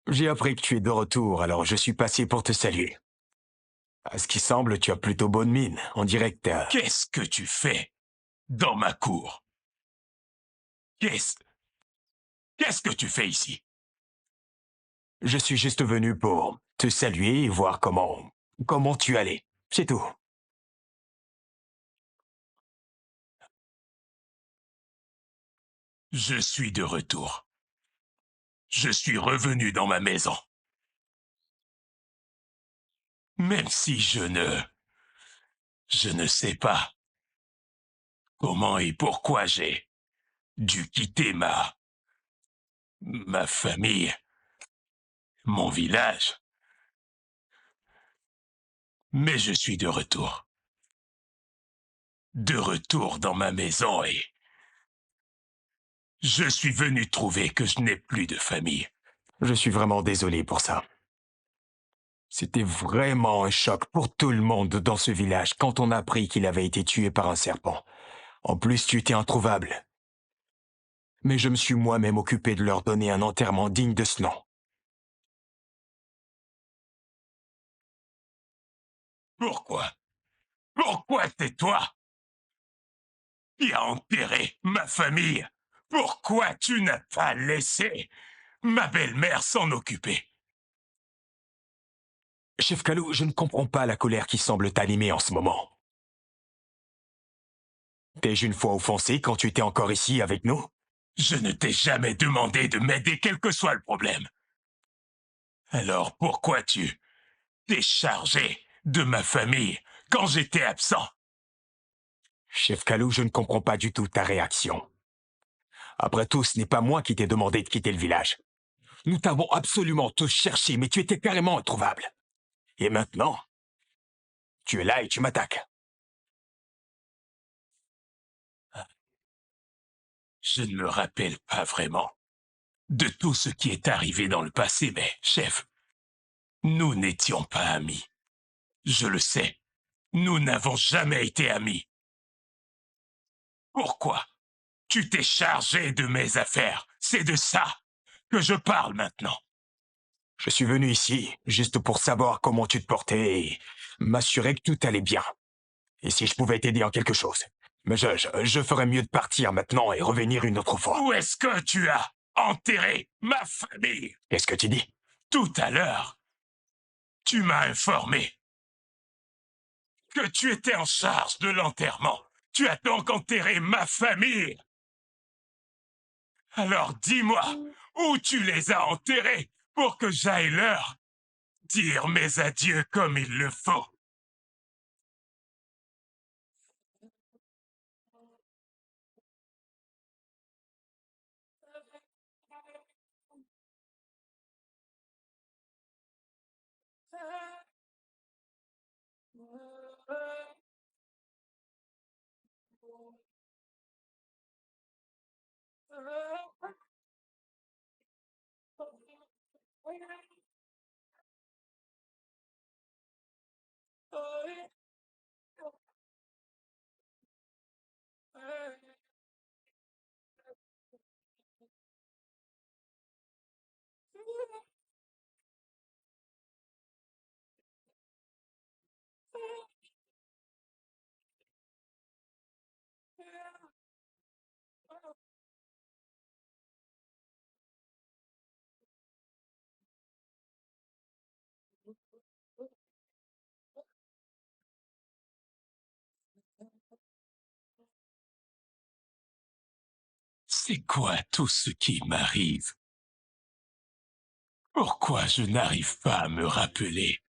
J'ai appris que tu es de retour, alors je suis passé pour te saluer. À ce qui semble, tu as plutôt bonne mine, on dirait que t'as... Qu'est-ce que tu fais dans ma cour? Qu'est-ce que tu fais ici? Je suis juste venu pour te saluer et voir comment tu allais. C'est tout. Je suis de retour. Je suis revenu dans ma maison. Même si je ne sais pas comment et pourquoi j'ai dû quitter ma famille. Mon village. Mais je suis de retour. De retour dans ma maison et... Je suis venu trouver que je n'ai plus de famille. Je suis vraiment désolé pour ça. C'était vraiment un choc pour tout le monde dans ce village quand on a appris qu'il avait été tué par un serpent. En plus, tu étais introuvable. Mais je me suis moi-même occupé de leur donner un enterrement digne de ce nom. Pourquoi? Pourquoi c'est toi qui as enterré ma famille? Pourquoi tu n'as pas laissé ma belle-mère s'en occuper? Chef Kalou, je ne comprends pas la colère qui semble t'animer en ce moment. T'ai-je une fois offensé quand tu étais encore ici avec nous? Je ne t'ai jamais demandé de m'aider quel que soit le problème. Alors pourquoi tu t'es chargé de ma famille quand j'étais absent? Chef Kalou, je ne comprends pas du tout ta réaction. Après tout, ce n'est pas moi qui t'ai demandé de quitter le village. Nous t'avons absolument tous cherché, mais tu étais carrément introuvable. Et maintenant, tu es là et tu m'attaques. Je ne me rappelle pas vraiment de tout ce qui est arrivé dans le passé, mais, chef, nous n'étions pas amis. Je le sais. Nous n'avons jamais été amis. Pourquoi? Tu t'es chargé de mes affaires. C'est de ça que je parle maintenant. Je suis venu ici juste pour savoir comment tu te portais et m'assurer que tout allait bien. Et si je pouvais t'aider en quelque chose. Mais je ferais mieux de partir maintenant et revenir une autre fois. Où est-ce que tu as enterré ma famille? Qu'est-ce que tu dis? Tout à l'heure, tu m'as informé que tu étais en charge de l'enterrement. Tu as donc enterré ma famille. Alors dis-moi, où tu les as enterrés pour que j'aille leur dire mes adieux comme il le faut. C'est quoi tout ce qui m'arrive? Pourquoi je n'arrive pas à me rappeler?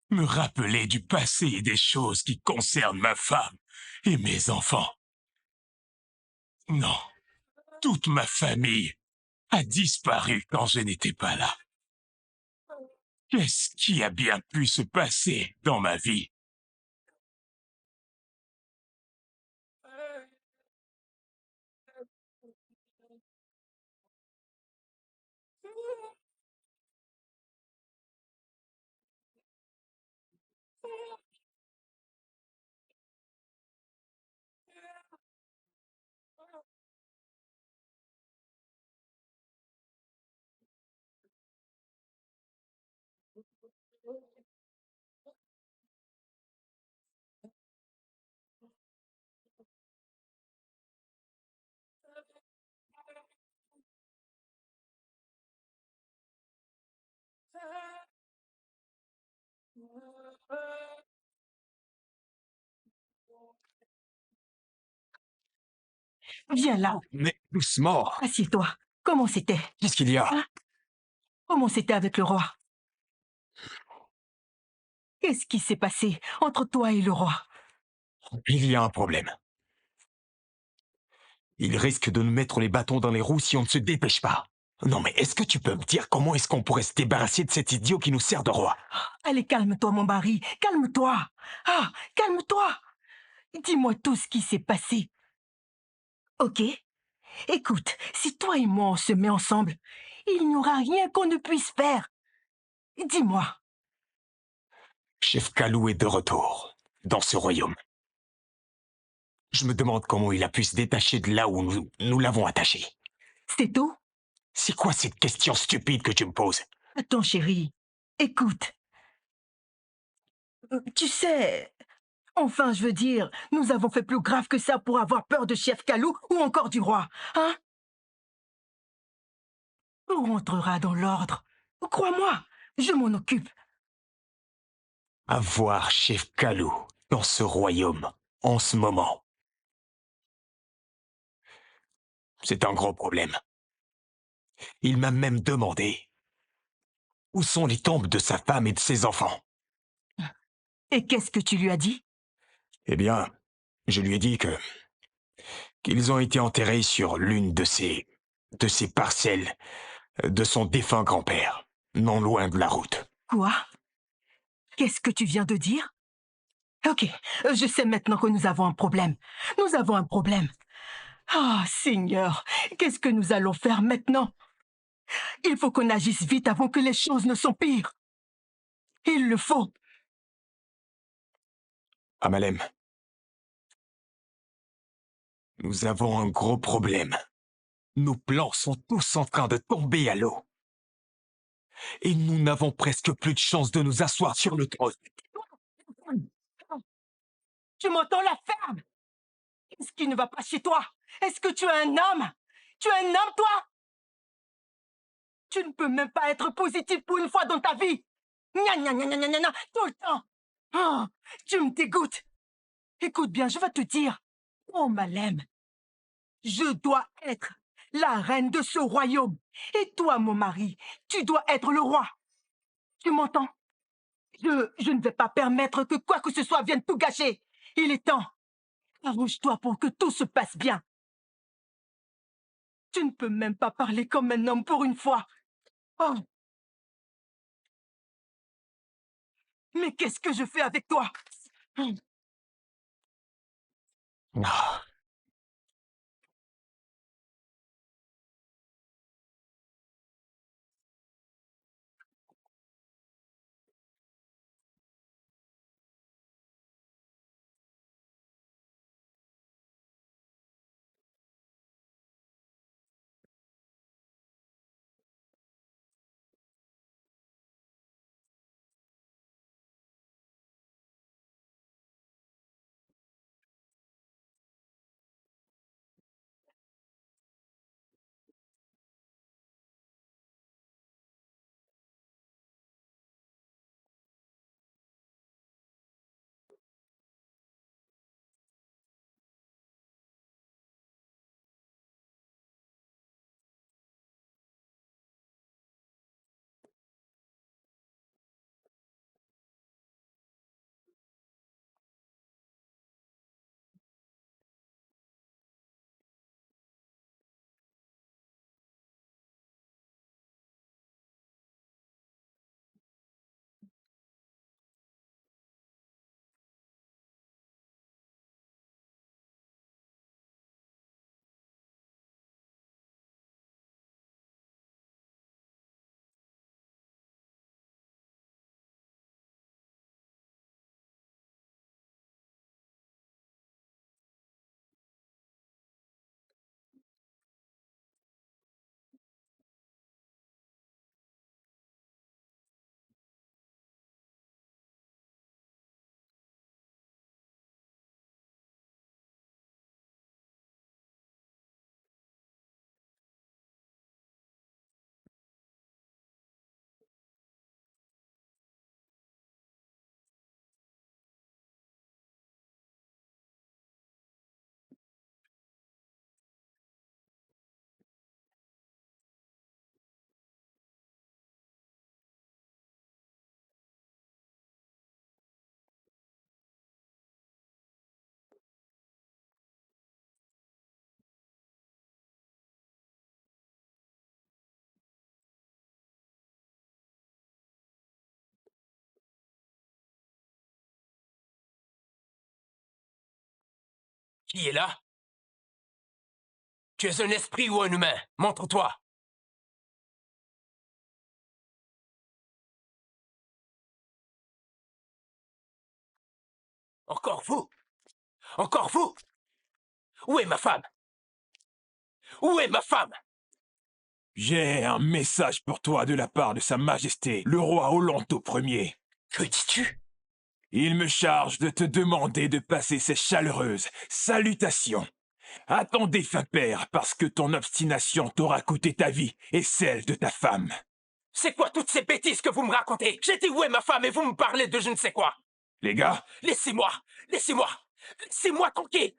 Me rappeler du passé et des choses qui concernent ma femme et mes enfants. Non, toute ma famille a disparu quand je n'étais pas là. Qu'est-ce qui a bien pu se passer dans ma vie? Viens là, Mais doucement. assieds-toi. Comment c'était? Qu'est-ce qu'il y a? Hein? Comment c'était avec le roi? Qu'est-ce qui s'est passé entre toi et le roi? Il y a un problème. Il risque de nous mettre les bâtons dans les roues si on ne se dépêche pas. Non mais est-ce que tu peux me dire comment est-ce qu'on pourrait se débarrasser de cet idiot qui nous sert de roi? Allez, calme-toi, mon mari. Calme-toi. Ah, calme-toi. Dis-moi tout ce qui s'est passé. Ok? Écoute, si toi et moi on se met ensemble, il n'y aura rien qu'on ne puisse faire. Dis-moi. Chef Kalou est de retour dans ce royaume. Je me demande comment il a pu se détacher de là où nous l'avons attaché. C'est tout? C'est quoi cette question stupide que tu me poses? Attends, chérie. Écoute. Tu sais... Enfin, je veux dire, nous avons fait plus grave que ça pour avoir peur de Chef Kalou ou encore du roi, hein? On rentrera dans l'ordre. Crois-moi, je m'en occupe. Avoir Chef Kalou dans ce royaume en ce moment, c'est un gros problème. Il m'a même demandé où sont les tombes de sa femme et de ses enfants. Et qu'est-ce que tu lui as dit? Eh bien, je lui ai dit qu'ils ont été enterrés sur l'une de ces parcelles de son défunt grand-père, non loin de la route. Quoi? Qu'est-ce que tu viens de dire? Ok, je sais maintenant que nous avons un problème. Nous avons un problème. Ah, Seigneur, qu'est-ce que nous allons faire maintenant? Il faut qu'on agisse vite avant que les choses ne s'empirent. Il le faut. Amalem, nous avons un gros problème. Nos plans sont tous en train de tomber à l'eau. Et nous n'avons presque plus de chance de nous asseoir sur le trône. Tu m'entends, la ferme? Qu'est-ce qui ne va pas chez toi? Est-ce que tu es un homme? Tu es un homme, toi? Tu ne peux même pas être positif pour une fois dans ta vie. Gna gna gna gna gna gna, tout le temps. Ah, tu me dégoûtes. Écoute bien, je vais te dire. Oh, Malem, je dois être la reine de ce royaume. Et toi, mon mari, tu dois être le roi. Tu m'entends? Je ne vais pas permettre que quoi que ce soit vienne tout gâcher. Il est temps. Arrange-toi pour que tout se passe bien. Tu ne peux même pas parler comme un homme pour une fois. Oh. Mais qu'est-ce que je fais avec toi? Ah. Qui est là? Tu es un esprit ou un humain? Montre-toi. Encore vous? Encore vous? Où est ma femme? Où est ma femme? J'ai un message pour toi de la part de Sa Majesté, le roi Olanto Ier. Que dis-tu? Il me charge de te demander de passer ces chaleureuses salutations à ton défunt père parce que ton obstination t'aura coûté ta vie et celle de ta femme. C'est quoi toutes ces bêtises que vous me racontez? J'ai dit où est ma femme et vous me parlez de je ne sais quoi. Les gars, Laissez-moi! Laissez-moi! Laissez-moi tranquille!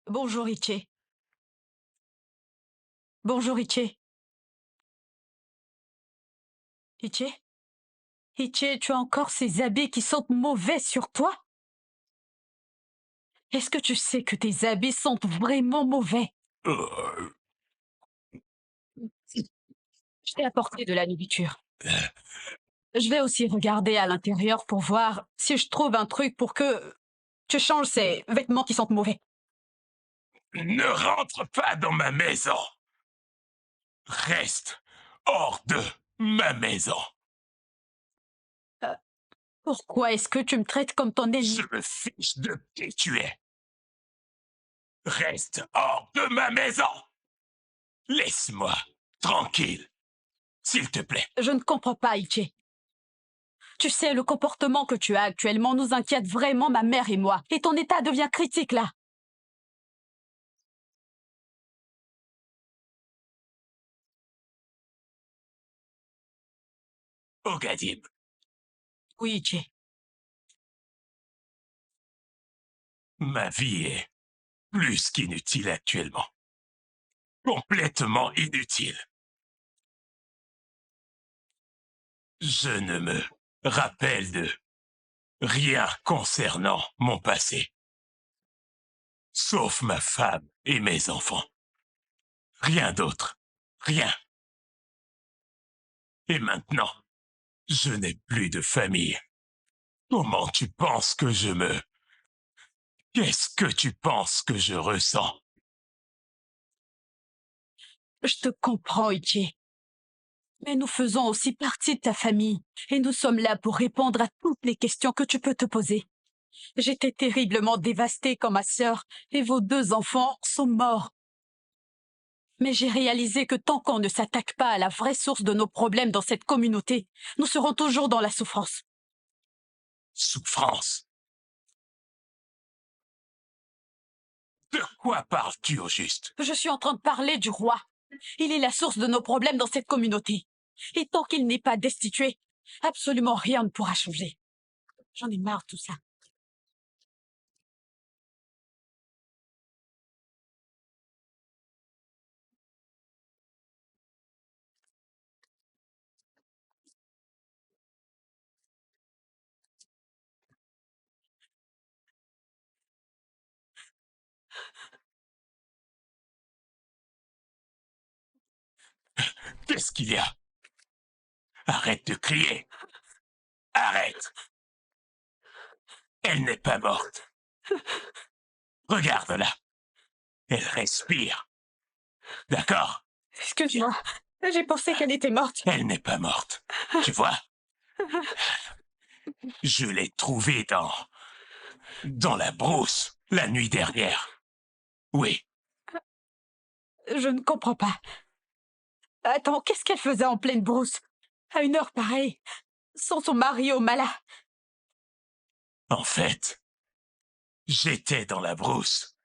Bonjour, Iché. Bonjour, Iché. Iché? Iché, tu as encore ces habits qui sentent mauvais sur toi? Est-ce que tu sais que tes habits sentent vraiment mauvais? Je t'ai apporté de la nourriture. Je vais aussi regarder à l'intérieur pour voir si je trouve un truc pour que tu changes ces vêtements qui sentent mauvais. ne rentre pas dans ma maison. Reste hors de ma maison. Pourquoi est-ce que tu me traites comme ton ennemi? Je me fiche de qui tu es. Reste hors de ma maison. Laisse-moi tranquille, s'il te plaît. Je ne comprends pas, Iché. Tu sais, le comportement que tu as actuellement nous inquiète vraiment, ma mère et moi. Et ton état devient critique, là. Ogadim, Oui, Iché. ma vie est plus qu'inutile actuellement. Complètement inutile. Je ne me rappelle de rien concernant mon passé. Sauf ma femme et mes enfants. Rien d'autre. Rien. Et maintenant, je n'ai plus de famille. Comment tu penses que je me... Qu'est-ce que tu penses que je ressens? Je te comprends, Iché. Mais nous faisons aussi partie de ta famille. Et nous sommes là pour répondre à toutes les questions que tu peux te poser. J'étais terriblement dévastée quand ma sœur et vos 2 enfants sont morts. Mais j'ai réalisé que tant qu'on ne s'attaque pas à la vraie source de nos problèmes dans cette communauté, nous serons toujours dans la souffrance. Souffrance. De quoi parles-tu au juste? Je suis en train de parler du roi. Il est la source de nos problèmes dans cette communauté. Et tant qu'il n'est pas destitué, absolument rien ne pourra changer. J'en ai marre de tout ça. Qu'est-ce qu'il y a? Arrête de crier. Arrête. Elle n'est pas morte. Regarde-la. Elle respire. D'accord? Excuse-moi, j'ai pensé qu'elle était morte. Elle n'est pas morte. Tu vois? Je l'ai trouvée dans la brousse la nuit dernière. Oui. Je ne comprends pas. Attends, qu'est-ce qu'elle faisait en pleine brousse? À une heure pareille, sans son mari au malin? En fait, j'étais dans la brousse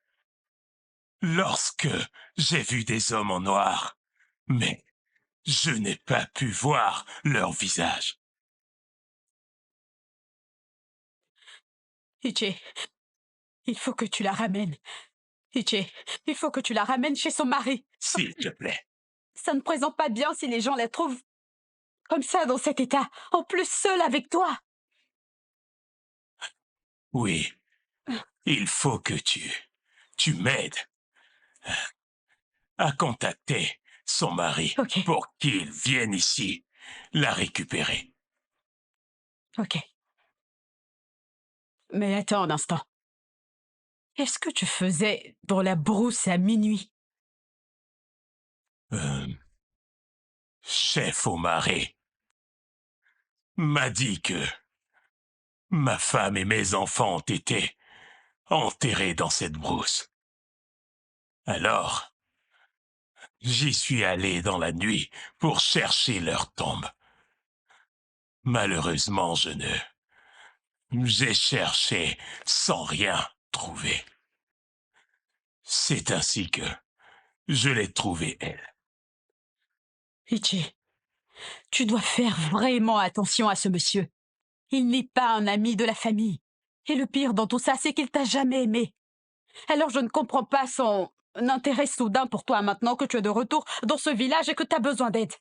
lorsque j'ai vu des hommes en noir Mais je n'ai pas pu voir leur visage. Ichi, il faut que tu la ramènes. Ichi, il faut que tu la ramènes chez son mari. S'il te plaît. Ça ne présente pas bien si les gens la trouvent comme ça dans cet état. En plus, seule avec toi. Oui, il faut que tu m'aides à contacter son mari Ok. pour qu'il vienne ici la récupérer. Ok. Mais attends un instant. Qu'est-ce que tu faisais dans la brousse à minuit? Chef au marais m'a dit que ma femme et mes enfants ont été enterrés dans cette brousse. Alors, j'y suis allé dans la nuit pour chercher leur tombe. Malheureusement, j'ai cherché sans rien trouver. C'est ainsi que je l'ai trouvée, elle. Ichi, tu dois faire vraiment attention à ce monsieur. Il n'est pas un ami de la famille. Et le pire dans tout ça, c'est qu'il t'a jamais aimé. Alors je ne comprends pas son intérêt soudain pour toi maintenant que tu es de retour dans ce village et que tu as besoin d'aide.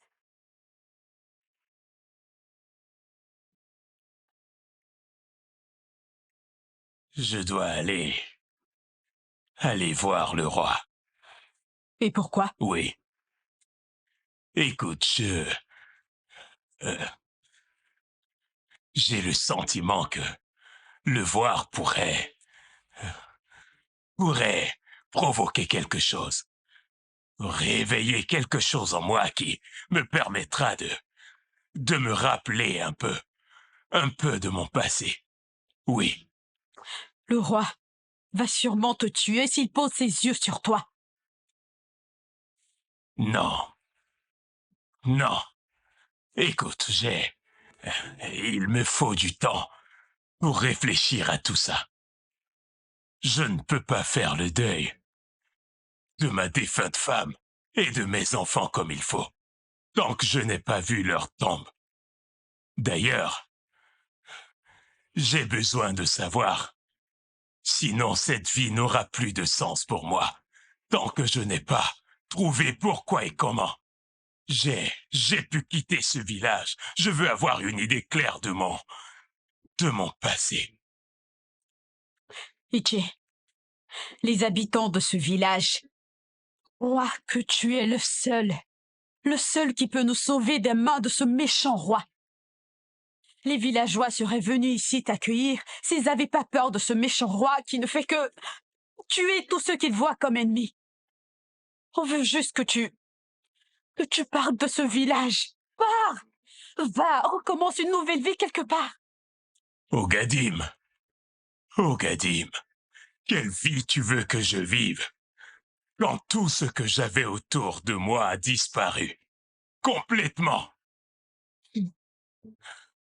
Je dois aller voir le roi. Et pourquoi? Oui. Écoute, j'ai le sentiment que le voir pourrait provoquer quelque chose. Réveiller quelque chose en moi qui me permettra de me rappeler un peu de mon passé. Oui. Le roi va sûrement te tuer s'il pose ses yeux sur toi. Non. Non. Écoute, il me faut du temps pour réfléchir à tout ça. Je ne peux pas faire le deuil de ma défunte femme et de mes enfants comme il faut, tant que je n'ai pas vu leur tombe. D'ailleurs, j'ai besoin de savoir, sinon cette vie n'aura plus de sens pour moi, tant que je n'ai pas trouvé pourquoi et comment. J'ai pu quitter ce village. Je veux avoir une idée claire de mon passé. Ichi, les habitants de ce village croient que tu es le seul qui peut nous sauver des mains de ce méchant roi. Les villageois seraient venus ici t'accueillir s'ils n'avaient pas peur de ce méchant roi qui ne fait que tuer tous ceux qu'ils voient comme ennemis. On veut juste que tu partes de ce village. Pars! Va, recommence une nouvelle vie quelque part. Ogadim, quelle vie tu veux que je vive quand tout ce que j'avais autour de moi a disparu complètement?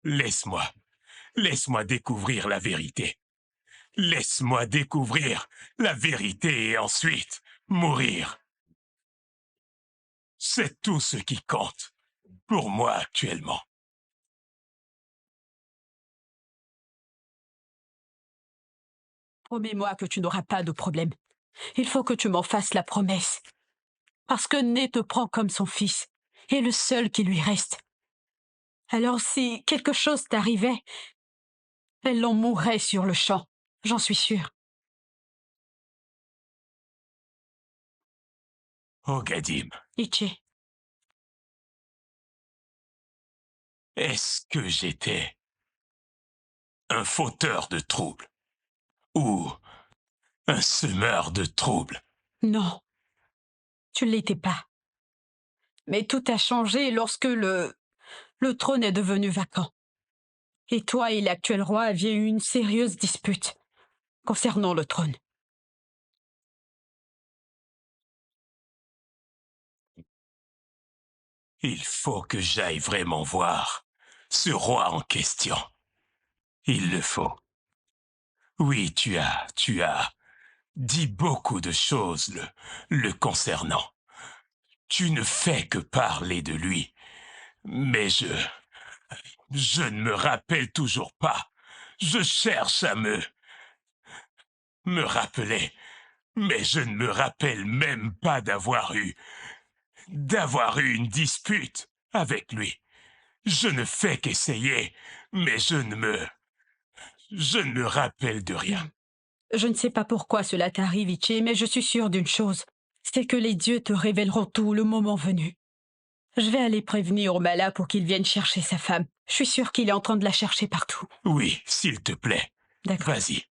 Laisse-moi découvrir la vérité. Laisse-moi découvrir la vérité et ensuite mourir. C'est tout ce qui compte pour moi actuellement. Promets-moi que tu n'auras pas de problème. Il faut que tu m'en fasses la promesse. Parce que Né te prend comme son fils, et le seul qui lui reste. Alors si quelque chose t'arrivait, elle en mourrait sur le champ, j'en suis sûre. Ogadim, Ichi, est-ce que j'étais un fauteur de troubles ou un semeur de troubles? non, tu ne l'étais pas. Mais tout a changé lorsque le trône est devenu vacant. Et toi et l'actuel roi aviez eu une sérieuse dispute concernant le trône. Il faut que j'aille vraiment voir ce roi en question. Il le faut. Oui, tu as dit beaucoup de choses le concernant. Tu ne fais que parler de lui. Mais je ne me rappelle toujours pas. Je cherche à me rappeler. Mais je ne me rappelle même pas d'avoir eu une dispute avec lui. Je ne fais qu'essayer, mais je ne me rappelle de rien. Je ne sais pas pourquoi cela t'arrive, Ichi, mais je suis sûre d'une chose. C'est que les dieux te révéleront tout le moment venu. Je vais aller prévenir Omala pour qu'il vienne chercher sa femme. Je suis sûre qu'il est en train de la chercher partout. Oui, s'il te plaît. D'accord. Vas-y.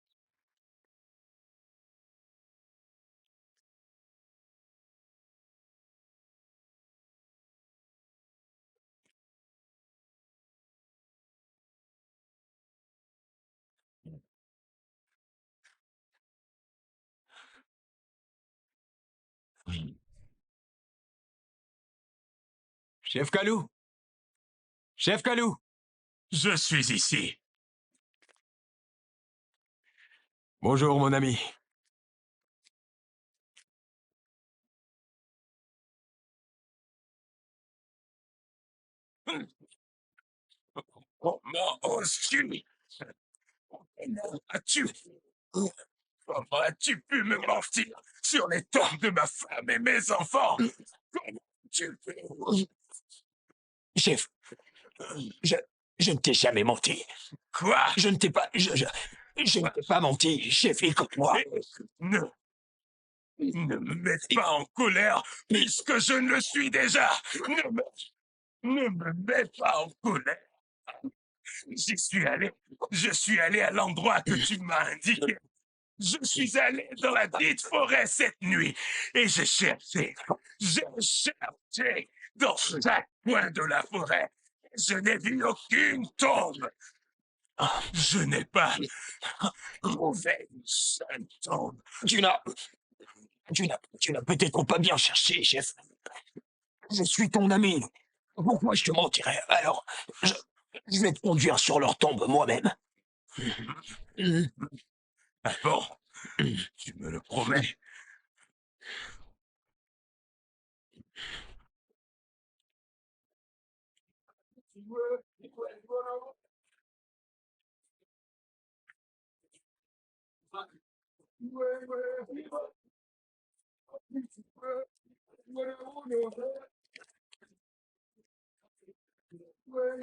Chef Kalou! Chef Kalou! Je suis ici. Bonjour, mon ami. Comment oses-tu? Comment as-tu pu me mentir sur les tombes de ma femme et mes enfants? Comment tu peux? Chef, je ne t'ai jamais menti. Quoi? Je ne t'ai pas... Je ne t'ai pas menti, chef, écoute-moi. Ne me mets pas en colère, puisque je ne le suis déjà. Ne me mets pas en colère. Je suis allé à l'endroit que tu m'as indiqué. Je suis allé dans la dite forêt cette nuit et j'ai cherché dans chaque coin de la forêt. Je n'ai vu aucune tombe. Je n'ai pas trouvé une seule tombe. Tu n'as peut-être pas bien cherché, chef. Je suis ton ami. Pourquoi je te mentirais? Alors, je vais te conduire sur leur tombe moi-même. Ah bon? Tu me le promets?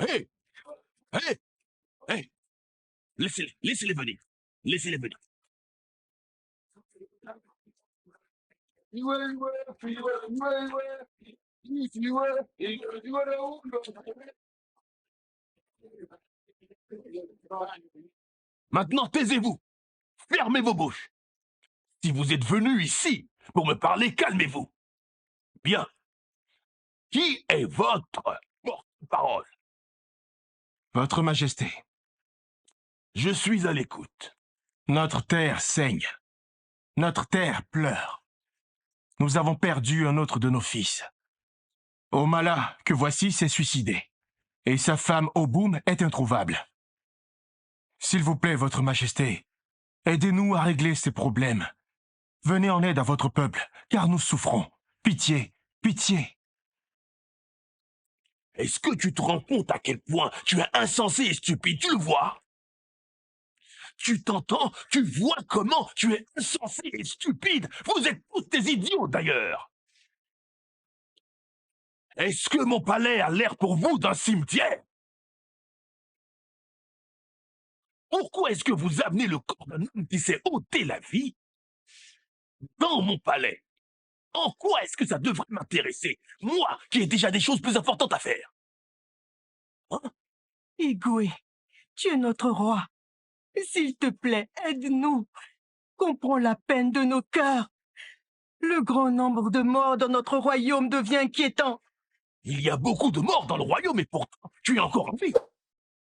Hé! Hé! Hé! Laissez-les venir. Laissez-les venir. Maintenant, taisez-vous. Fermez vos bouches. Si vous êtes venus ici pour me parler, calmez-vous. Bien. Qui est votre porte-parole? Votre Majesté, Je suis à l'écoute. notre terre saigne. Notre terre pleure. Nous avons perdu un autre de nos fils. Omala, que voici, s'est suicidé. Et sa femme Oboum est introuvable. S'il vous plaît, Votre Majesté, aidez-nous à régler ces problèmes. Venez en aide à votre peuple, car nous souffrons. Pitié, pitié. Est-ce que tu te rends compte à quel point tu es insensé et stupide? Tu le vois? Tu t'entends? Tu vois comment tu es insensé et stupide? Vous êtes tous des idiots, d'ailleurs. Est-ce que mon palais a l'air pour vous d'un cimetière? Pourquoi est-ce que vous amenez le corps d'un homme qui s'est ôté la vie dans mon palais? En quoi est-ce que ça devrait m'intéresser? Moi, qui ai déjà des choses plus importantes à faire. Igwe, tu es notre roi. S'il te plaît, aide-nous. Comprends la peine de nos cœurs. Le grand nombre de morts dans notre royaume devient inquiétant. Il y a beaucoup de morts dans le royaume et pourtant, tu es encore en vie.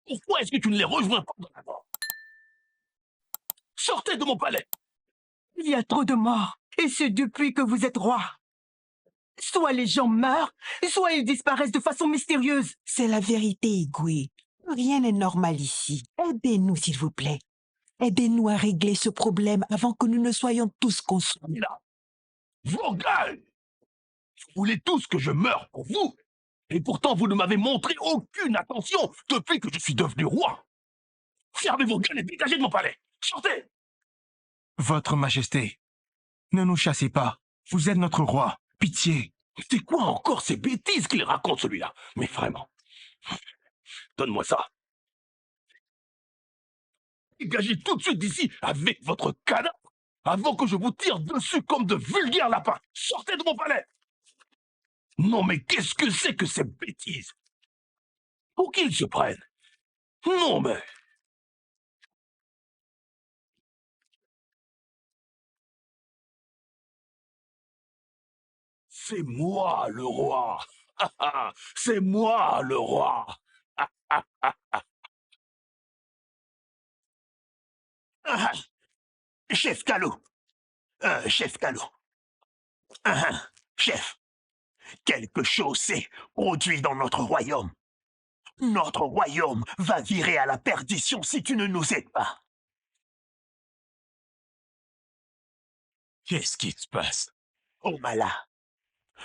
Pourquoi est-ce que tu ne les rejoins pas dans la mort? Sortez de mon palais! Il y a trop de morts, et ce depuis que vous êtes roi. Soit les gens meurent, soit ils disparaissent de façon mystérieuse. C'est la vérité, Igwe. Rien n'est normal ici. Aidez-nous, s'il vous plaît. Aidez-nous à régler ce problème avant que nous ne soyons tous consumés. Là, vos gueules! Vous voulez tous que je meure pour vous. Et pourtant, vous ne m'avez montré aucune attention depuis que je suis devenu roi. Fermez vos gueules et dégagez de mon palais. Sortez! Votre Majesté, ne nous chassez pas. Vous êtes notre roi. Pitié. C'est quoi encore ces bêtises qu'il raconte, celui-là? Mais vraiment. Donne-moi ça. Dégagez tout de suite d'ici avec votre cadavre avant que je vous tire dessus comme de vulgaires lapins. Sortez de mon palais! Non, mais qu'est-ce que c'est que ces bêtises? Pour qui ils se prennent? Non, mais... C'est moi le roi. C'est moi le roi. Ah, chef Calo. Chef Calo. Chef, quelque chose s'est produit dans notre royaume. Notre royaume va virer à la perdition si tu ne nous aides pas. Qu'est-ce qui se passe? Oh Mala,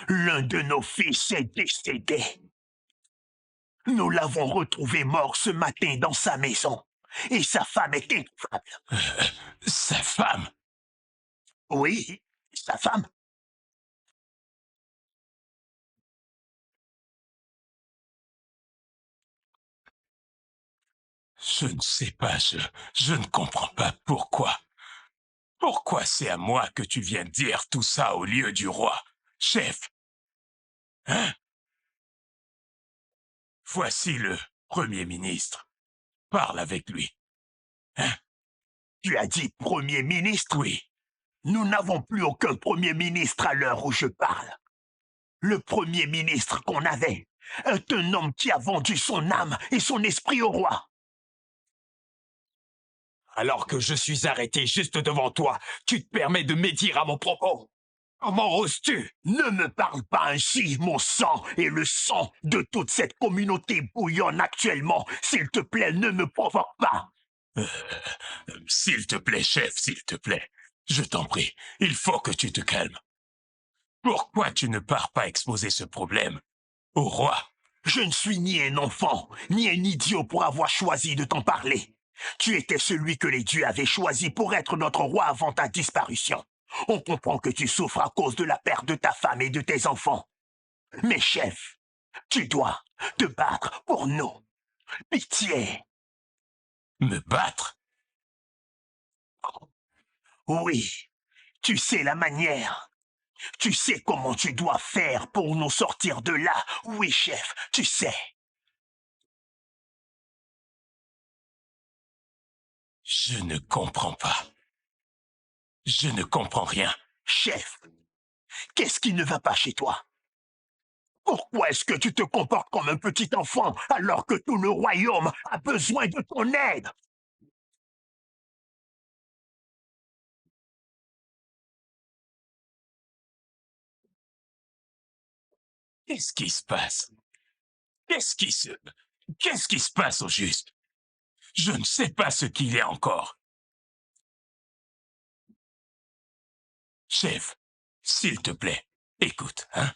l'un de nos fils est décédé. Nous l'avons retrouvé mort ce matin dans sa maison. Et sa femme est incroyable. Sa femme? Oui, sa femme. Je ne sais pas, je ne comprends pas pourquoi. Pourquoi c'est à moi que tu viens dire tout ça au lieu du roi, chef? Hein? Voici le Premier ministre. Parle avec lui. Hein? Tu as dit Premier ministre? Oui. Nous n'avons plus aucun Premier ministre à l'heure où je parle. Le Premier ministre qu'on avait est un homme qui a vendu son âme et son esprit au roi. Alors que je suis arrêté juste devant toi, tu te permets de médire à mon propos. Comment oses-tu? Ne me parle pas ainsi, mon sang et le sang de toute cette communauté bouillonne actuellement. S'il te plaît, ne me provoque pas. S'il te plaît, chef, s'il te plaît. Je t'en prie, il faut que tu te calmes. Pourquoi tu ne pars pas exposer ce problème au roi? Je ne suis ni un enfant, ni un idiot pour avoir choisi de t'en parler. Tu étais celui que les dieux avaient choisi pour être notre roi avant ta disparition. On comprend que tu souffres à cause de la perte de ta femme et de tes enfants. Mais chef, tu dois te battre pour nous. Pitié. Me battre? Oui, tu sais la manière. Tu sais comment tu dois faire pour nous sortir de là. Oui, chef, tu sais. Je ne comprends pas. Je ne comprends rien. Chef, qu'est-ce qui ne va pas chez toi? Pourquoi est-ce que tu te comportes comme un petit enfant alors que tout le royaume a besoin de ton aide? Qu'est-ce qui se passe? Qu'est-ce qui se passe au juste? Je ne sais pas ce qu'il y a encore. Chef, s'il te plaît, écoute, hein?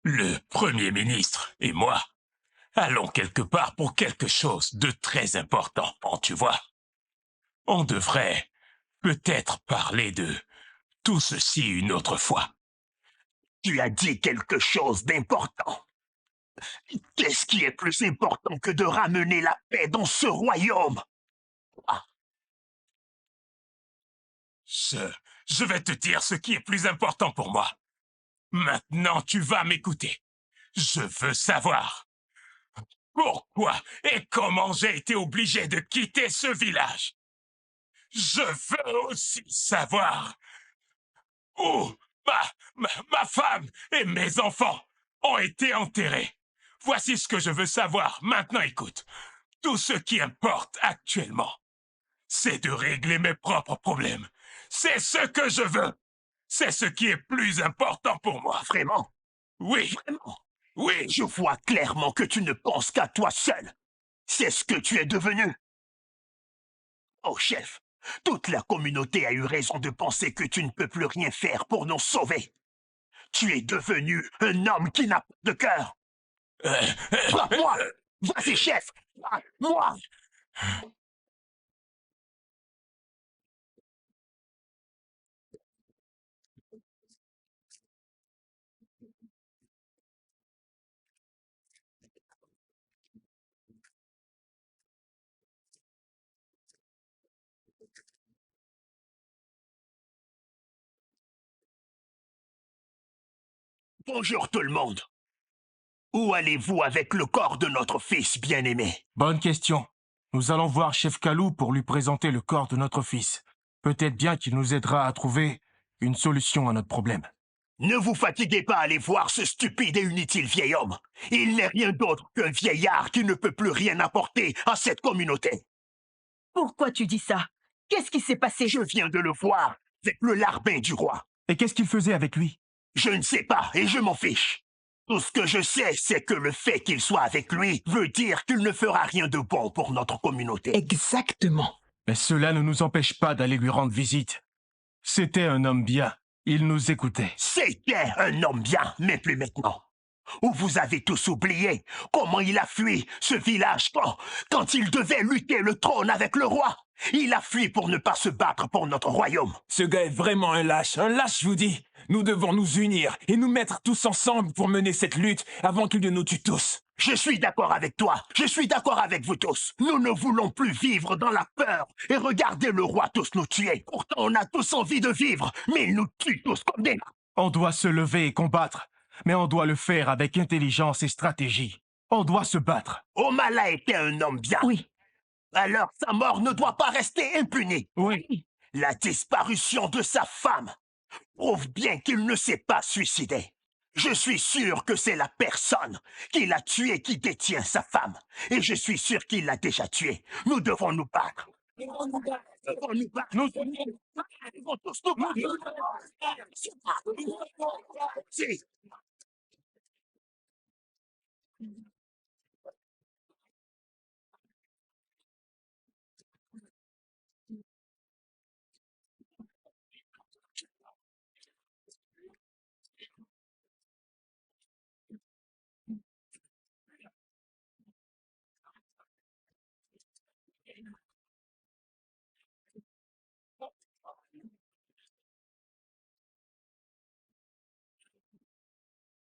Le Premier ministre et moi allons quelque part pour quelque chose de très important, tu vois. On devrait peut-être parler de tout ceci une autre fois. Tu as dit quelque chose d'important. Qu'est-ce qui est plus important que de ramener la paix dans ce royaume? Je vais te dire ce qui est plus important pour moi. Maintenant, tu vas m'écouter. Je veux savoir pourquoi et comment j'ai été obligé de quitter ce village. Je veux aussi savoir où ma femme et mes enfants ont été enterrés. Voici ce que je veux savoir. Maintenant, écoute. Tout ce qui importe actuellement, c'est de régler mes propres problèmes. C'est ce que je veux. C'est ce qui est plus important pour moi. Vraiment? Oui. Vraiment? Oui. Je vois clairement que tu ne penses qu'à toi seul. C'est ce que tu es devenu. Oh, chef, toute la communauté a eu raison de penser que tu ne peux plus rien faire pour nous sauver. Tu es devenu un homme qui n'a pas de cœur. Frappe-moi! Vas-y, chef! Moi! Bonjour tout le monde. Où allez-vous avec le corps de notre fils bien-aimé? Bonne question. Nous allons voir Chef Kalou pour lui présenter le corps de notre fils. Peut-être bien qu'il nous aidera à trouver une solution à notre problème. Ne vous fatiguez pas à aller voir ce stupide et inutile vieil homme. Il n'est rien d'autre qu'un vieillard qui ne peut plus rien apporter à cette communauté. Pourquoi tu dis ça? Qu'est-ce qui s'est passé? Je viens de le voir avec le larbin du roi. Et qu'est-ce qu'il faisait avec lui? Je ne sais pas et je m'en fiche. Tout ce que je sais, c'est que le fait qu'il soit avec lui veut dire qu'il ne fera rien de bon pour notre communauté. Exactement. Mais cela ne nous empêche pas d'aller lui rendre visite. C'était un homme bien. Il nous écoutait. C'était un homme bien, mais plus maintenant. Ou vous avez tous oublié comment il a fui ce village quand il devait lutter le trône avec le roi. Il a fui pour ne pas se battre pour notre royaume. Ce gars est vraiment un lâche, je vous dis. Nous devons nous unir et nous mettre tous ensemble pour mener cette lutte avant qu'il ne nous tue tous. Je suis d'accord avec toi, je suis d'accord avec vous tous. Nous ne voulons plus vivre dans la peur et regarder le roi tous nous tuer. Pourtant, on a tous envie de vivre, mais il nous tue tous comme des... On doit se lever et combattre, mais on doit le faire avec intelligence et stratégie. On doit se battre. Omala était un homme bien. Oui. Alors sa mort ne doit pas rester impunie. Oui. La disparition de sa femme prouve bien qu'il ne s'est pas suicidé. Je suis sûr que c'est la personne qui l'a tué qui détient sa femme. Et je suis sûr qu'il l'a déjà tuée. Nous devons nous battre. Nous devons nous battre. Nous devons nous battre. Nous devons tous nous battre. Si.